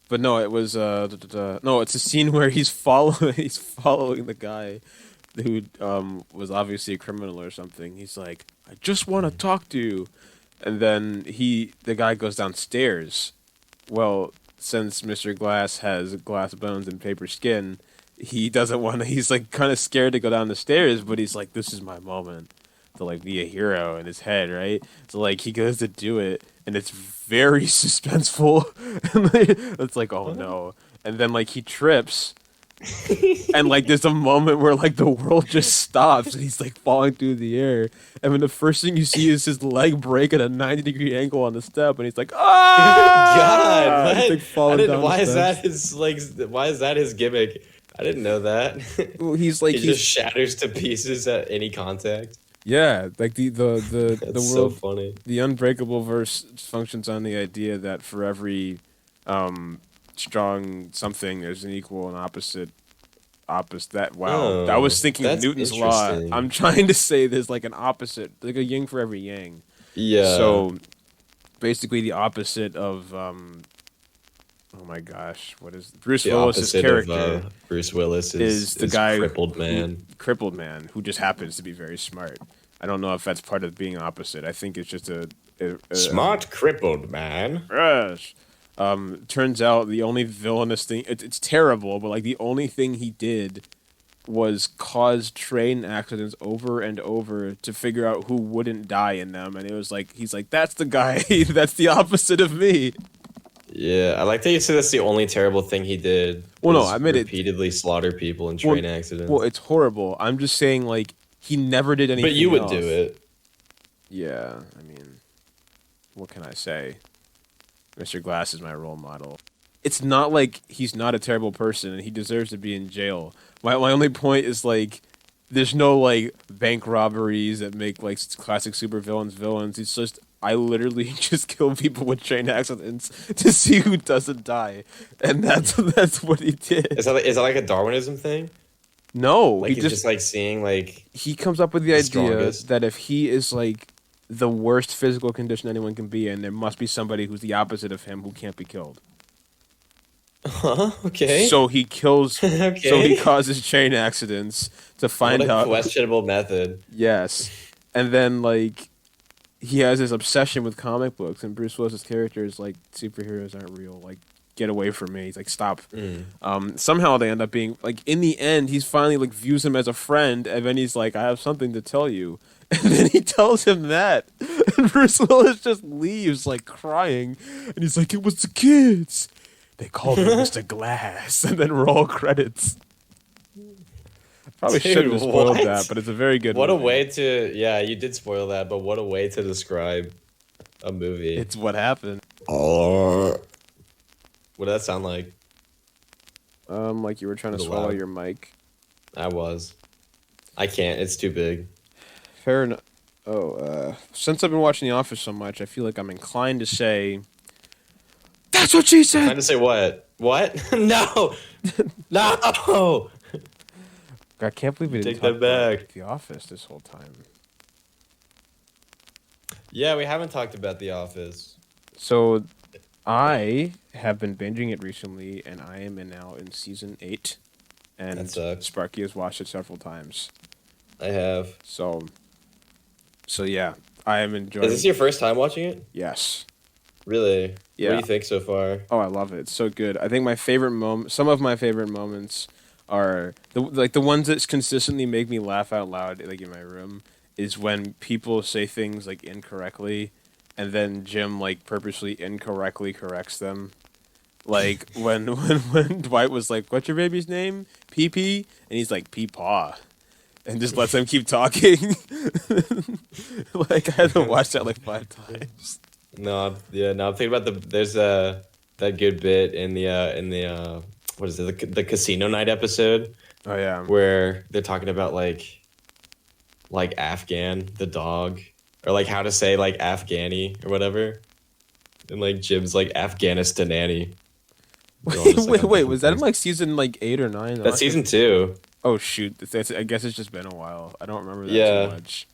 But no, it was no, it's a scene where he's following the guy who was obviously a criminal or something. He's like, I just want to talk to you, and then the guy goes downstairs. Well, since Mr. Glass has glass bones and paper skin, he doesn't want to. He's like kind of scared to go down the stairs, but he's like, this is my moment to like be a hero in his head, right? So like he goes to do it, and it's very suspenseful. And it's like, oh no! And then like he trips, and like there's a moment where like the world just stops, and he's like falling through the air. And then the first thing you see is his leg break at a 90-degree angle on the step, and he's like, ah! God, He's, what? like, falling down Why the is that steps. his like? Why is that his gimmick? I didn't know that. Well, he's like He just shatters to pieces at any contact. yeah, like the That's the so world. funny. The Unbreakable verse functions on the idea that for every strong something, there's an equal and opposite. That wow, I Oh, was thinking of that's Newton's law. interesting. I'm trying to say there's like an opposite, like a yin for every yang. Yeah. So basically, the opposite of oh my gosh, what is Bruce the Willis's opposite character? of Bruce Willis is the guy crippled man. Crippled man who just happens to be very smart. I don't know if that's part of being opposite. I think it's just a Smart crippled man. Yes. Turns out the only villainous thing, it's terrible, but like the only thing he did was cause train accidents over and over to figure out who wouldn't die in them. And it was like, he's like, that's the guy, that's the opposite of me. Yeah, I like that you said that's the only terrible thing he did. Well, no, was I mean it. repeatedly slaughter people in train accidents. Well, it's horrible. I'm just saying, like, he never did anything. But you would else. do it. Yeah, I mean, what can I say? Mr. Glass is my role model. It's not like he's not a terrible person and he deserves to be in jail. My only point is, like, there's no, like, bank robberies that make, like, classic supervillains villains. It's just, I literally just kill people with train accidents to see who doesn't die. And that's what he did. Is that like a Darwinism thing? No, Like he he's just like seeing like he comes up with the idea strongest. that if he is like the worst physical condition anyone can be in, there must be somebody who's the opposite of him who can't be killed. Huh? Okay. So he kills. Okay. So he causes train accidents to find what a out. questionable method. Yes, and then like he has this obsession with comic books, and Bruce Willis's character is like, superheroes aren't real. Like, get away from me. He's like, stop. Somehow they end up being like, in the end, he's finally like views him as a friend, and then he's like, I have something to tell you, and then he tells him that, and Bruce Willis just leaves like crying, and he's like, it was the kids. They called me Mr. Glass, and then roll credits. Probably Dude, shouldn't have spoiled what? that, but it's a very good What a movie. way to yeah, you did spoil that, but what a way to describe a movie. It's what happened. What did that sound like? Like you were trying to The swallow loud. your mic. I was. I can't. It's too big. Fair enough. Since I've been watching The Office so much, I feel like I'm inclined to say, that's what she Trying said! to say what? What? No. No. I can't believe we didn't Take talk that about back. The Office this whole time. Yeah, we haven't talked about The Office. So, I have been binging it recently, and I am now in season 8. And That sucks. Sparky has watched it several times. I have. So yeah, I am enjoying Is this your first time watching it? Yes. Really? Yeah. What do you think so far? Oh, I love it. It's so good. I think my favorite some of my favorite moments are the ones that consistently make me laugh out loud, like in my room, is when people say things like incorrectly, and then Jim like purposely incorrectly corrects them. Like when Dwight was like, "What's your baby's name? Pee-pee?" And he's like, "Pee-paw," and just lets them keep talking. Like I had to watch that like 5 times. No, I'm thinking about there's that good bit in the what is it, the casino night episode Oh yeah. where they're talking about like Afghan, the dog, or like how to say like Afghani or whatever. And like Jim's like Afghanistanani. They're all just, like, on Wait, different was that in things. like season like 8 or 9? That's season 2. Oh shoot! I guess it's just been a while. I don't remember that Yeah. too much.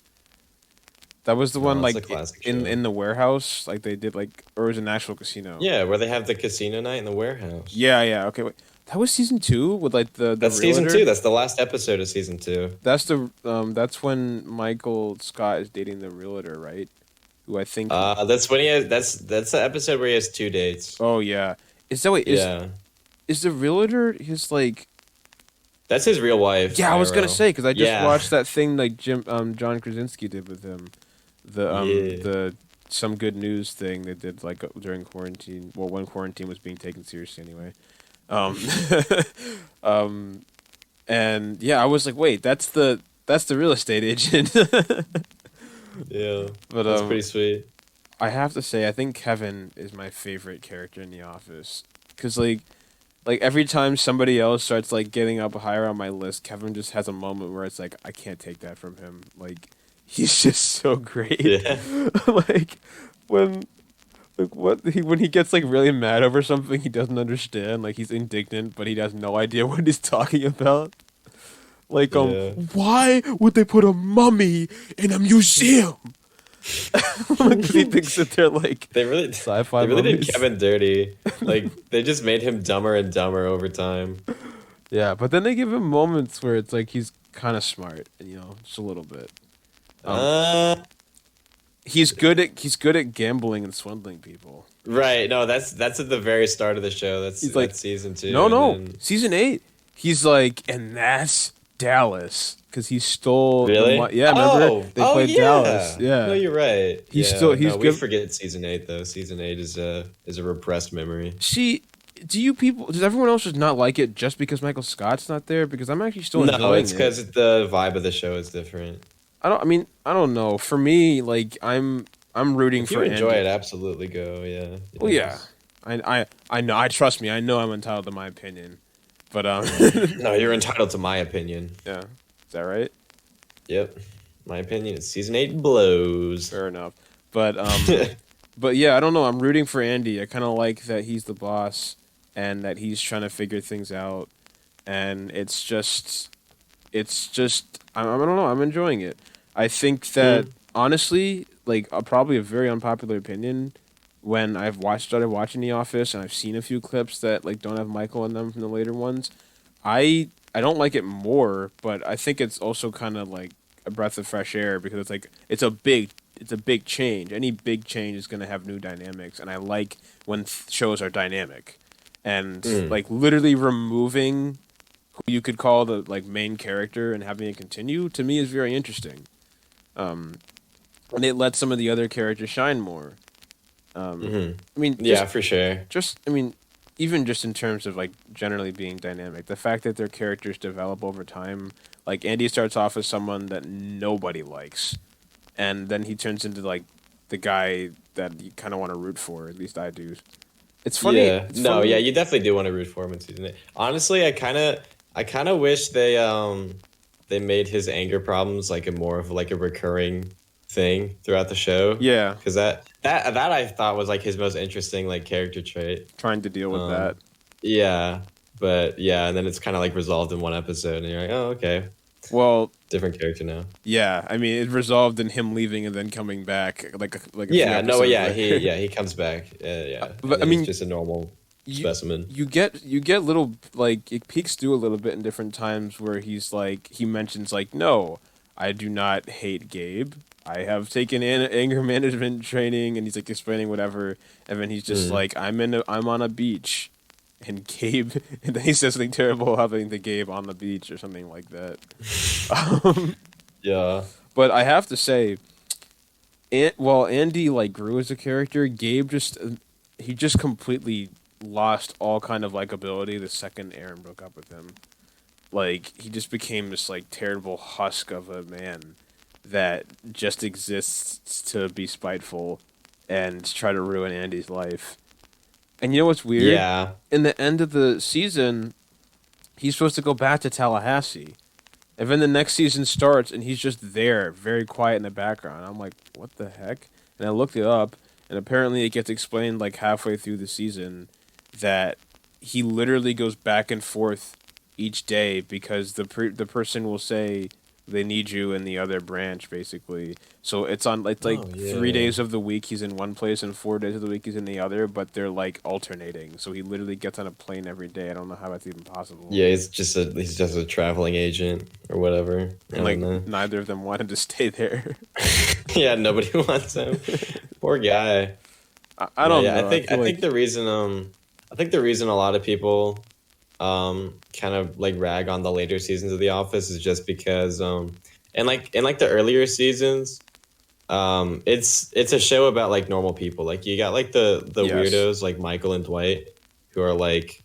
That was the No, one it's like a classic in show. in the warehouse, like they did like, or it was an actual casino. Yeah, where they have the casino night in the warehouse. Yeah. Okay, wait. That was season 2 with like the That's season realtor? 2. That's the last episode of season 2. That's when Michael Scott is dating the realtor, right? Who I think. That's when he has. That's the episode where he has 2 dates. Oh yeah. Is that wait? Is Yeah, is the realtor his like? that's his real wife. Yeah, I was gonna IRL. say because I just Yeah. watched that thing like John Krasinski did with him, Yeah. the some good news thing they did like during quarantine. Well, when quarantine was being taken seriously anyway. Um, and yeah, I was like, wait, that's the real estate agent. Yeah, But that's pretty sweet. I have to say, I think Kevin is my favorite character in The Office. Because, like every time somebody else starts, like, getting up higher on my list, Kevin just has a moment where it's like, I can't take that from him. Like, he's just so great. Yeah. Like, when he gets, like, really mad over something he doesn't understand, like, he's indignant, but he has no idea what he's talking about. Like, Yeah. why would they put a mummy in a museum? Like, he thinks that they're like They really, sci-fi they really did mummies. Kevin dirty. Like they just made him dumber and dumber over time. Yeah, but then they give him moments where it's like he's kind of smart, you know, just a little bit. He's good at gambling and swindling people. Right. No, that's at the very start of the show. That's He's like, that's season 2. No, and then- season 8. He's like, and that's Dallas because he stole Really? yeah, remember they played yeah. Dallas. Yeah. No, you're right. He's Yeah. still No, we forget season 8 though. Season 8 is a repressed memory. See, does everyone else just not like it just because Michael Scott's not there? Because I'm actually still enjoying it. No, it's because the vibe of the show is different. I don't know. For me, like I'm rooting If for you enjoy Andy. it, absolutely go. Yeah. Well, yeah. I know. I trust me. I know I'm entitled to my opinion. But No, you're entitled to my opinion. yeah. Is that right? Yep. My opinion is season 8 blows. Fair enough. But but yeah, I don't know. I'm rooting for Andy. I kind of like that he's the boss and that he's trying to figure things out. And it's just I don't know. I'm enjoying it. I think that honestly, like probably a very unpopular opinion. When started watching The Office and I've seen a few clips that like don't have Michael in them from the later ones, I don't like it more, but I think it's also kind of like a breath of fresh air because it's like it's a big change. Any big change is going to have new dynamics, and I like when shows are dynamic. And like literally removing who you could call the like main character and having it continue to me is very interesting. And it lets some of the other characters shine more. I mean, Yeah, for sure. Even just in terms of like generally being dynamic, the fact that their characters develop over time. Like Andy starts off as someone that nobody likes, and then he turns into like the guy that you kind of want to root for. At least I do. It's funny. Yeah. It's No, funny. yeah, you definitely do want to root for him in season 8. Honestly, I kind of wish they made his anger problems like a more of like a recurring thing throughout the show. Yeah, Because that I thought was like his most interesting like character trait. trying to deal with that. Yeah, but yeah, and then it's kind of like resolved in one episode, and you're like, oh, okay, Well, different character now. yeah. I mean, it resolved in him leaving and then coming back. Like a few Yeah, no, episodes yeah, later. he comes back. Yeah, but, and I mean, he's just a normal specimen. You get little like it peeks through a little bit in different times where he mentions like, no, I do not hate Gabe. I have taken anger management training, and he's like explaining whatever, and then he's just like, I'm on a beach, and Gabe, and then he says something terrible happening to Gabe on the beach or something like that. Yeah. But I have to say, while Andy like grew as a character, Gabe just completely lost all kind of likability the second Aaron broke up with him. Like he just became this like terrible husk of a man that just exists to be spiteful and try to ruin Andy's life. And you know what's weird? Yeah. In the end of the season, he's supposed to go back to Tallahassee. And then the next season starts, and he's just there, very quiet in the background. I'm like, what the heck? And I looked it up, and apparently it gets explained like halfway through the season that he literally goes back and forth each day because the person will say they need you in the other branch, basically. So it's on like 3 days of the week he's in one place and 4 days of the week he's in the other, but they're like alternating. So he literally gets on a plane every day. I don't know how that's even possible. Yeah, he's just a traveling agent or whatever. And like neither of them wanted to stay there. Yeah, nobody wants him. Poor guy. I don't yeah, know. I think the reason a lot of people kind of like rag on the later seasons of The Office is just because in the earlier seasons, it's a show about like normal people. Like you got like the Yes. weirdos like Michael and Dwight who are like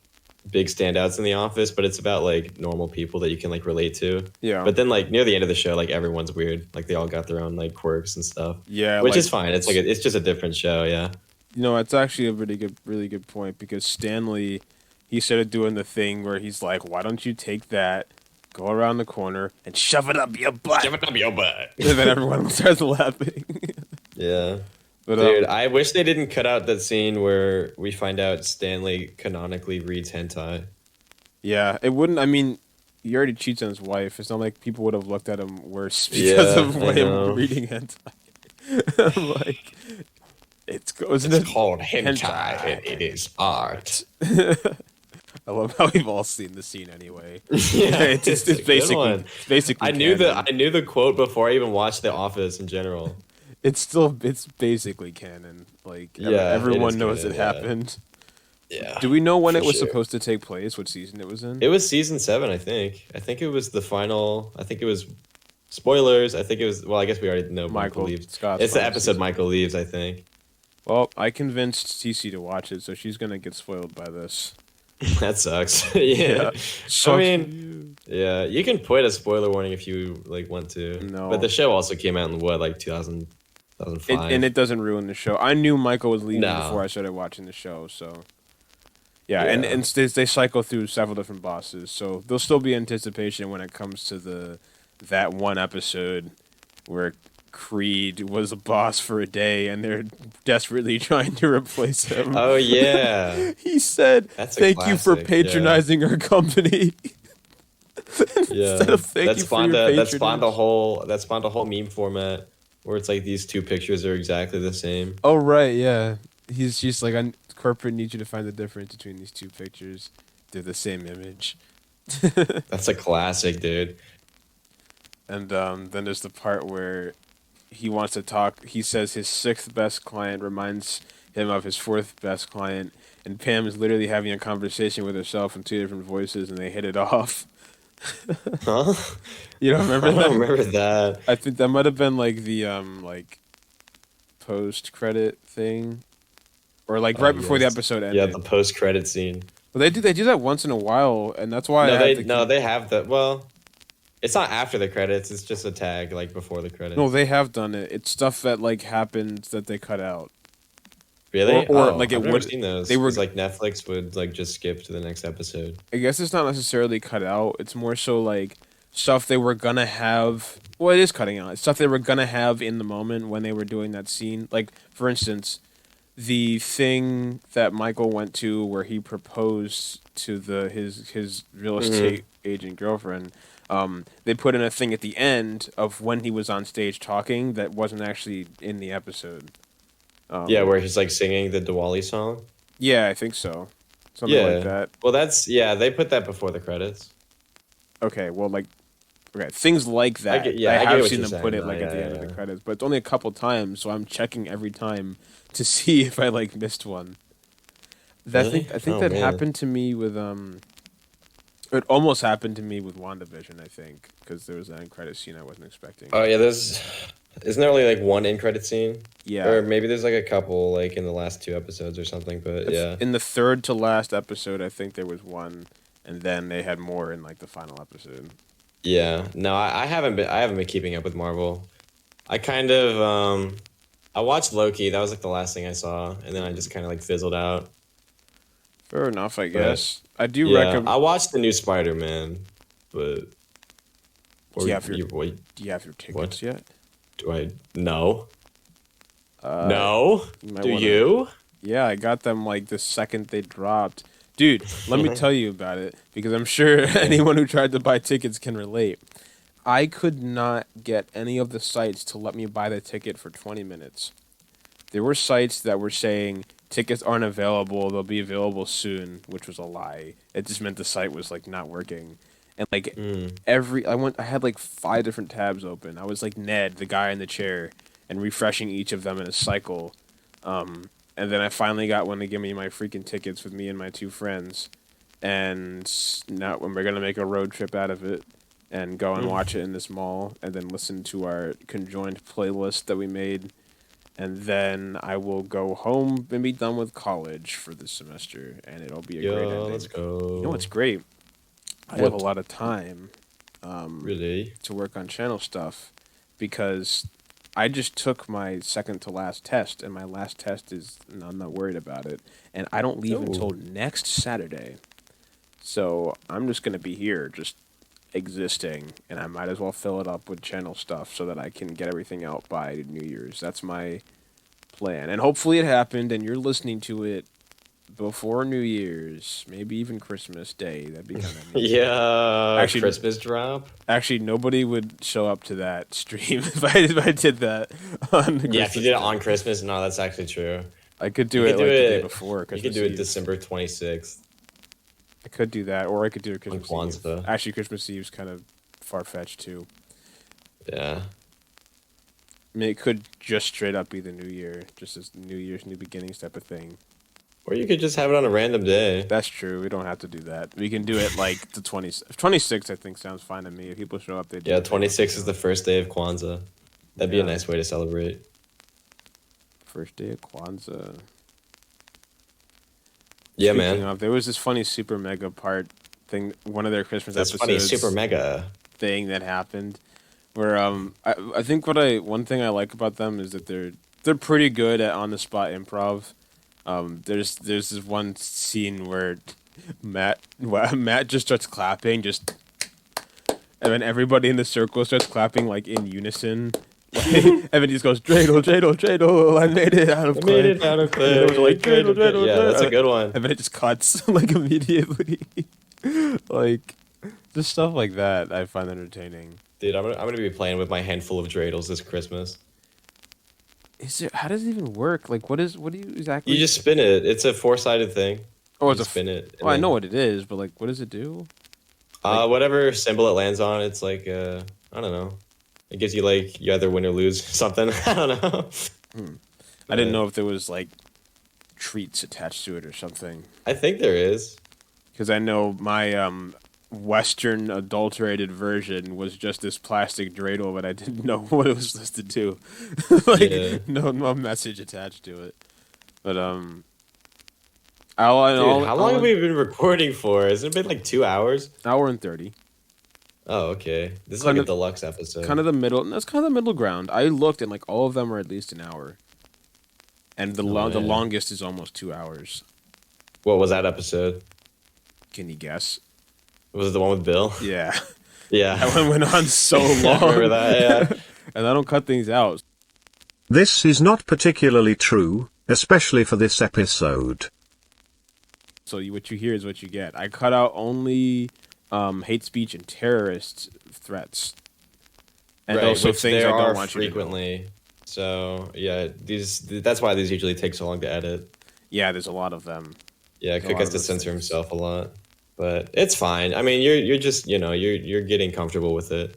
big standouts in The Office, but it's about like normal people that you can like relate to. Yeah. But then like near the end of the show, like everyone's weird. Like they all got their own like quirks and stuff. Yeah, which like, is fine. It's like it's just a different show. Yeah. You know, it's actually a really good point because Stanley, he started doing the thing where he's like, why don't you take that, go around the corner, and shove it up your butt? Shove it up your butt. And then everyone starts laughing. Yeah. But, Dude, I wish they didn't cut out that scene where we find out Stanley canonically reads hentai. Yeah, it wouldn't, I mean, he already cheats on his wife. It's not like people would have looked at him worse because of him reading hentai. I'm like, it's called hentai, and it is art. I love how we've all seen the scene anyway. Yeah, it's basically I knew canon. the quote before I even watched The Office in general. It's basically canon. Like Yeah, it everyone is knows canon, it yeah. happened. Yeah. Do we know when for it was sure. supposed to take place? What season it was in? It was season 7, I think. I think it was the final. I think it was spoilers. I think it was. Well, I guess we already know Michael Michael leaves. Scott's It's the final episode season. Michael leaves. I think. Well, I convinced TC to watch it, so she's gonna get spoiled by this. That sucks. Yeah. Sucks I for mean, yeah, you can put a spoiler warning if you like want to. No. But the show also came out in what, like 2005. And it doesn't ruin the show. I knew Michael was leaving No. before I started watching the show, so yeah. Yeah. And they cycle through several different bosses, so there'll still be anticipation when it comes to that one episode where Creed was a boss for a day, and they're desperately trying to replace him. Oh yeah. He said, That's a "Thank you for classic, patronizing our company." Yeah. Instead of thank that you for spawned your that spawned a patronage. whole meme format where it's like these two pictures are exactly the same. Oh right, yeah. He's just like, corporate needs you to find the difference between these two pictures. They're the same image. That's a classic, dude. And then there's the part where he wants to talk. He says his 6th best client reminds him of his 4th best client, and Pam is literally having a conversation with herself in 2 different voices, and they hit it off. Huh? You don't remember I that? don't remember that. I think that might have been like the like post credit thing, or like right before the yes. episode ended. Yeah, the post credit scene. But they do that once in a while, and that's why They have that. Well, it's not after the credits. It's just a tag like before the credits. No, they have done it. It's stuff that like happened that they cut out. Really? or, like, it I've never would- seen those. they were- 'Cause, like Netflix would like just skip to the next episode. I guess it's not necessarily cut out. It's more so like stuff they were gonna have. Well, it is cutting out. It's stuff they were gonna have in the moment when they were doing that scene. Like, for instance, the thing that Michael went to where he proposed to his real estate agent girlfriend. They put in a thing at the end of when he was on stage talking that wasn't actually in the episode. Yeah, where he's like singing the Diwali song. Yeah, I think so. Something like that. Well, they put that before the credits. Okay, well, like, okay, things like that. I get have what seen you're them put saying, it like though, at the yeah, end of yeah. the credits, but it's only a couple times, so I'm checking every time to see if I like missed one. Really? I think Oh, that man. happened to me with It almost happened to me with WandaVision, I think, because there was that end credit scene I wasn't expecting. Oh yeah, isn't there only like one in credit scene? Yeah. Or maybe there's like a couple like in the last 2 episodes or something. But yeah. In the third to last episode, I think there was one, and then they had more in like the final episode. Yeah, no, I haven't been keeping up with Marvel. I kind of I watched Loki. That was like the last thing I saw, and then I just kind of like fizzled out. Fair enough, I guess. I do Yeah, recommend. I watched the new Spider-Man, but Do you have your- what, Do you have your tickets What? yet? do I no no might do wanna- you? Yeah, I got them like the second they dropped. Dude, let me tell you about it because I'm sure anyone who tried to buy tickets can relate. I could not get any of the sites to let me buy the ticket for 20 minutes. There were sites that were saying tickets aren't available, they'll be available soon, which was a lie. It just meant the site was like not working. And like I had like 5 different tabs open. I was like Ned, the guy in the chair, and refreshing each of them in a cycle. And then I finally got one to give me my freaking tickets with me and my 2 friends. And now we're going to make a road trip out of it and go and watch it in this mall and then listen to our conjoined playlist that we made. And then I will go home and be done with college for this semester. And it'll be a great Yo, ending. let's go. You know what's great? I have a What? lot of time Really? to work on channel stuff because I just took my second to last test, and my last test is, and I'm not worried about it, and I don't leave Oh. until next Saturday. So I'm just going to be here just existing, and I might as well fill it up with channel stuff so that I can get everything out by New Year's. That's my plan. And hopefully it happened, and you're listening to it before New Year's, maybe even Christmas Day. That'd be kind of neat. Yeah. Actually- Christmas drop. Actually, nobody would show up to that stream if I did that on Yeah, if Christmas you did it Day. on Christmas, no, that's actually true. I could do You it could like do the day it- before You Christmas could do it Eve. December 26th. I could do that, or I could do it Christmas Eve. Kwanzaa. Actually, Christmas Eve's kind of far-fetched, too. Yeah. I mean, it could just straight up be the New Year, just as New Year's, new beginnings type of thing. Or you could just have it on a random day. That's true. We don't have to do that. We can do it like the 26th, I think sounds fine to me. If people show up, they do Yeah, it. 26 is the first day of Kwanzaa. That'd be a Yeah. nice way to celebrate. First day of Kwanzaa. Yeah, Speaking man. of, there was this funny super mega part thing, one of their Christmas That's episodes. funny. Super mega. Thing that happened, where I think one thing I like about them is that they're pretty good at on the spot improv. There's this one scene where Matt just starts clapping, and then everybody in the circle starts clapping like in unison. And then he just goes, dreidel, dreidel, dreidel, I made it out of clay. I made it out of clay. And it was like, dreidel, dreidel, Yeah, dreidel. that's a good one. And then it just cuts like immediately. Like just stuff like that I find entertaining. Dude, I'm gonna be playing with my handful of dreidels this Christmas. How does it even work? Like what do you exactly You just spin it. It's a four-sided thing. Oh, You it's a spin it. and Well, I then- know what it is, but like what does it do? Whatever symbol it lands on, it's like I don't know. It gives you like you either win or lose something. I don't know. I didn't know if there was like treats attached to it or something. I think there is. Because I know my Western adulterated version was just this plastic dreidel, but I didn't know what it was supposed to do. Like Yeah. no message attached to it. But Dude, how long have we been recording for? Hasn't it been like 2 hours? Hour and 30. Oh, okay. This is Kind like a of- deluxe episode. Kind of the middle. That's kind of the middle ground. I looked and like all of them are at least an hour, and the the man. longest is almost 2 hours. What was that episode? Can you guess? Was it the one with Bill? Yeah, Yeah. that one went on so I long. remember that, yeah. And I don't cut things out. This is not particularly true, especially for this episode. So what you hear is what you get. I cut out only hate speech and terrorist threats, and Right, also which things I there don't are want you to know. frequently. So yeah, that's why these usually take so long to edit. Yeah, there's a lot of them. Yeah, A Cook lot has of to those censor things. himself a lot, but it's fine. I mean, you're just you're getting comfortable with it.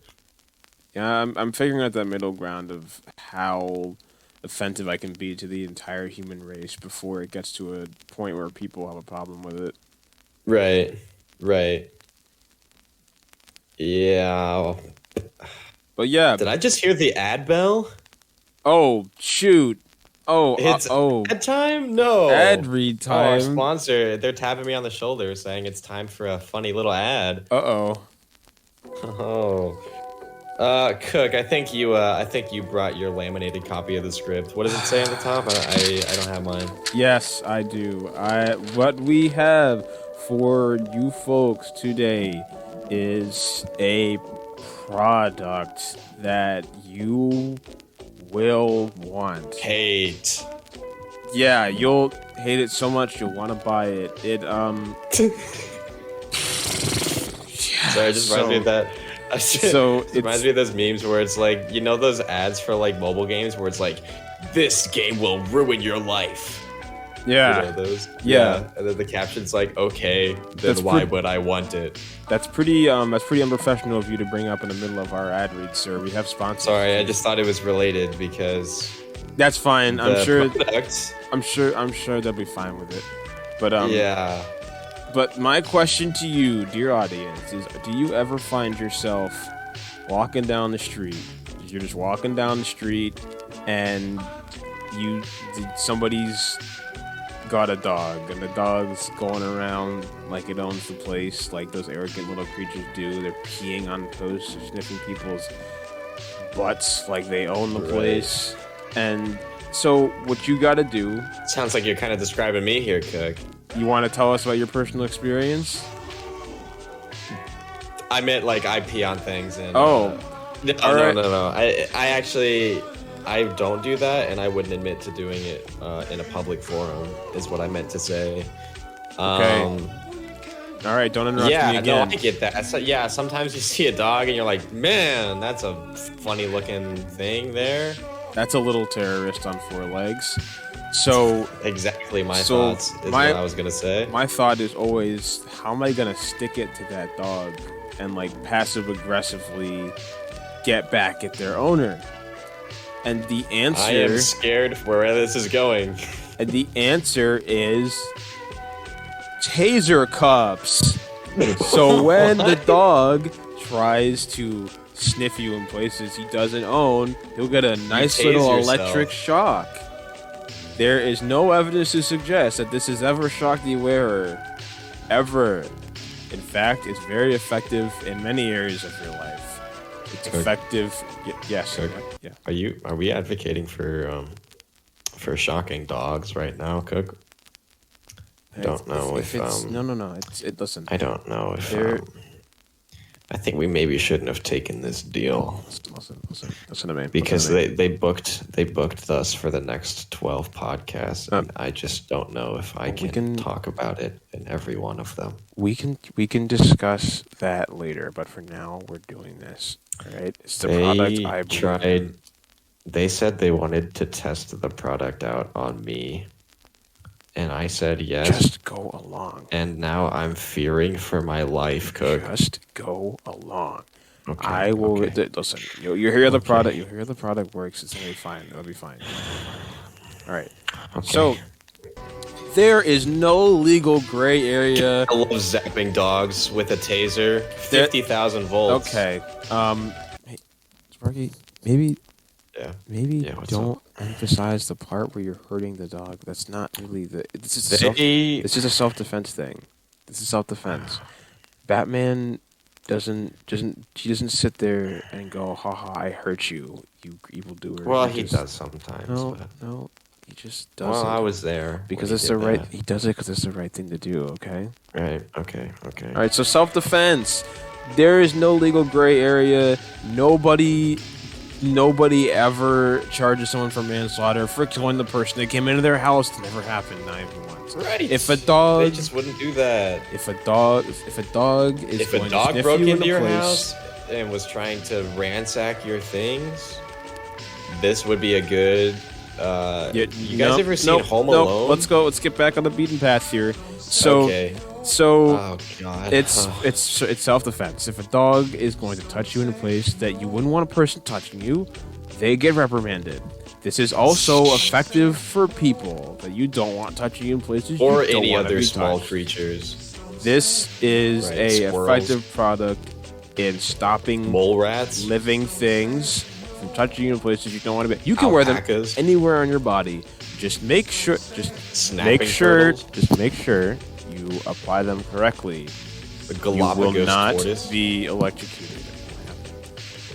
Yeah, I'm figuring out that middle ground of how offensive I can be to the entire human race before it gets to a point where people have a problem with it. Right, right. Yeah. But yeah. Did I just hear the ad bell? Oh shoot. Oh. It's ad time? No. Ad read Oh, our time. sponsor. They're tapping me on the shoulder, saying it's time for a funny little ad. Uh-oh. Oh. Cook, I think you brought your laminated copy of the script. What does it say on the top? I don't have mine. Yes, I do. What we have for you folks today is a product that you will want. Hate. Yeah, you'll hate it so much you'll want to buy it. Sorry, it just reminds me of that. So it reminds me of those memes where it's like, you know, those ads for like mobile games where it's like, this game will ruin your life. Yeah. You know those? Yeah. And then the caption's like, okay, then That's why pretty- would I want it? That's pretty unprofessional of you to bring up in the middle of our ad read, sir. We have sponsors. Sorry, I just thought it was related because That's fine. the I'm sure product, I'm sure they'll be fine with it. But yeah. But my question to you, dear audience, is do you ever find yourself walking down the street? You're just walking down the street and somebody's got a dog and the dog's going around like it owns the place, like those arrogant little creatures do. They're peeing on toast, sniffing people's butts like they own the Right. place. And so what you got to do, Sounds like you're kind of describing me here, Cook. you want to tell us about your personal experience? I meant like I pee on things and. Oh. No, All right. no. I actually, I don't do that, and I wouldn't admit to doing it in a public forum. Is what I meant to say. Okay. All right, don't interrupt me Yeah, no, again. I get that. So, yeah, sometimes you see a dog and you're like, man, that's a funny looking thing there. That's a little terrorist on four legs. So Exactly my So, thoughts is my- what I was gonna say. my thought is always, how am I gonna stick it to that dog and like passive aggressively get back at their owner? And the I am answer, scared for where this is going. And the answer is taser cups. So when the dog tries to sniff you in places he doesn't own, he'll get a nice tase little yourself. electric shock. There is no evidence to suggest that this has ever shocked the wearer. Ever. In fact, it's very effective in many areas of your life. It's Cook. effective. Yes. Cook. Yeah. Are we advocating for shocking dogs right now, Cook? I don't know if it's no. Listen. I don't know if There- I think we maybe shouldn't have taken this deal Listen to me. because Listen to me. they booked us for the next 12 podcasts, and I just don't know if I can talk about it in every one of them. We can discuss that later, but for now we're doing this. All right, it's the product I believe in. They said they wanted to test the product out on me, and I said yes. Just go along. And now I'm fearing for my life, Cook. Just go along. Okay, I will okay. listen. You hear the product. You hear the product works. It's gonna be fine. It'll be fine. All right. Okay. So there is no legal gray area. I love zapping dogs with a taser. 50,000 volts. Okay. Hey, Sparky, maybe Yeah, what's don't up? emphasize the part where you're hurting the dog. That's not really the. It's just They- a self-defense thing. This is self-defense. Batman she doesn't sit there and go, haha, I hurt you, you evildoer. Well, he does sometimes. No, but- no, he just does Well, it. I was there because when it's he the did right. that. He does it because it's the right thing to do. Okay. Right. Okay. All right. So self-defense. There is no legal gray area. Nobody ever charges someone for manslaughter for killing the person that came into their house. It never happened, not even once. Right. If a dog, They just wouldn't do that. if a dog is If going a to dog sniff broke you in into a your place, house and was trying to ransack your things, this would be a good. You guys ever seen Home Alone? Let's go. Let's get back on the beaten path here. So, Okay. so Oh God. it's self-defense. If a dog is going to touch you in a place that you wouldn't want a person touching you, they get reprimanded. This is also effective for people that you don't want touching you in places or you don't any want to other be small touched. creatures. This is Right, a squirrels. effective product in stopping Mole rats. living things from touching you in places you don't want to be. You can wear them Alpacas. anywhere on your body. Just make sure. Snapping turtles. Just make sure you apply them correctly. The You will Galapagos not tortoise. be electrocuted.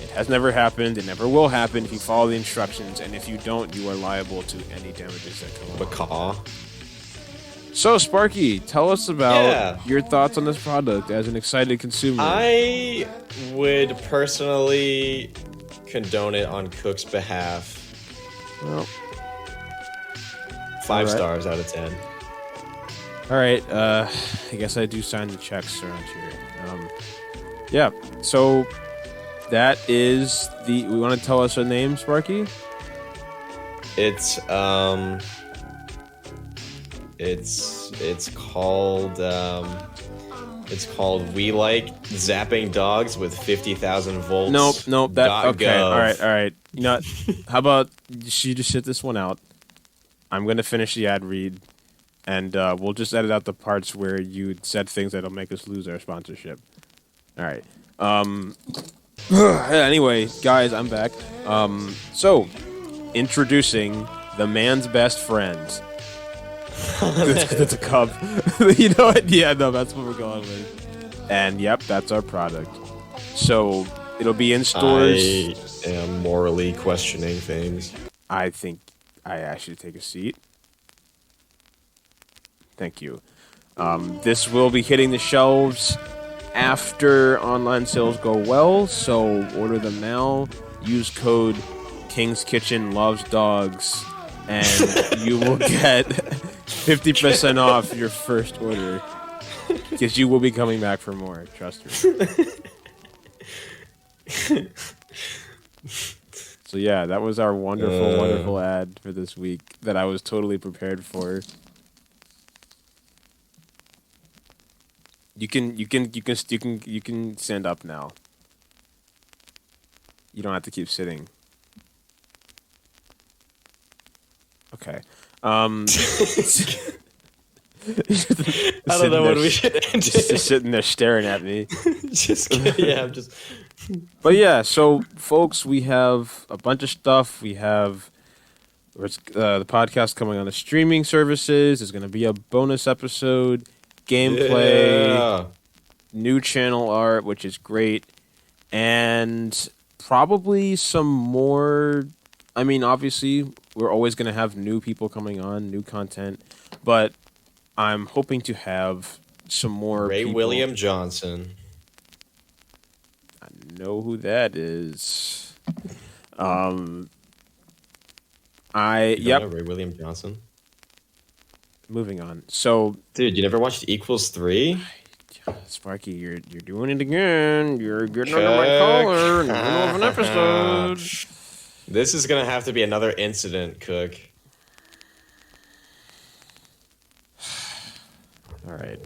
It has never happened. It never will happen if you follow the instructions. And if you don't, you are liable to any damages that come along. Macaw. So, Sparky, tell us about Yeah. your thoughts on this product as an excited consumer. I would personally condone it on Cook's behalf. Well, 5 Alright. stars out of 10. all right. I guess I do sign the checks around here. Yeah. So that is the. We want to tell us a name, Sparky? It's called We Like Zapping Dogs with 50,000 volts. Nope. That dot okay. gov. All right. You know, what? How about you just sit this one out? I'm gonna finish the ad read, and we'll just edit out the parts where you said things that'll make us lose our sponsorship. All right. Anyway, guys, I'm back. So introducing the man's best friend. That's a cup. You know what? Yeah, no, that's what we're going with. And yep, that's our product. So it'll be in stores. I am morally questioning things. I think I asked you to take a seat. Thank you. This will be hitting the shelves after online sales go well, so order them now. Use code King's Kitchen Loves Dogs, and you will get 50% off your first order. Because you will be coming back for more, trust me. So yeah, that was our wonderful ad for this week that I was totally prepared for. You can stand up now. You don't have to keep sitting. Okay. I don't know what we should end just sitting there staring at me. Just kidding. Yeah, I'm just. But yeah, so folks, we have a bunch of stuff. We have the podcast coming on the streaming services. There's going to be a bonus episode, gameplay, Yeah. new channel art, which is great, and probably some more. I mean, obviously, we're always going to have new people coming on, new content, but I'm hoping to have some more Ray people. William Johnson. I know who that is. You don't know Ray William Johnson? Moving on. So, Dude, you never watched Equals 3? Sparky, you're doing it again. You're getting under my collar in the middle of an episode. This is gonna have to be another incident, Cook. All right.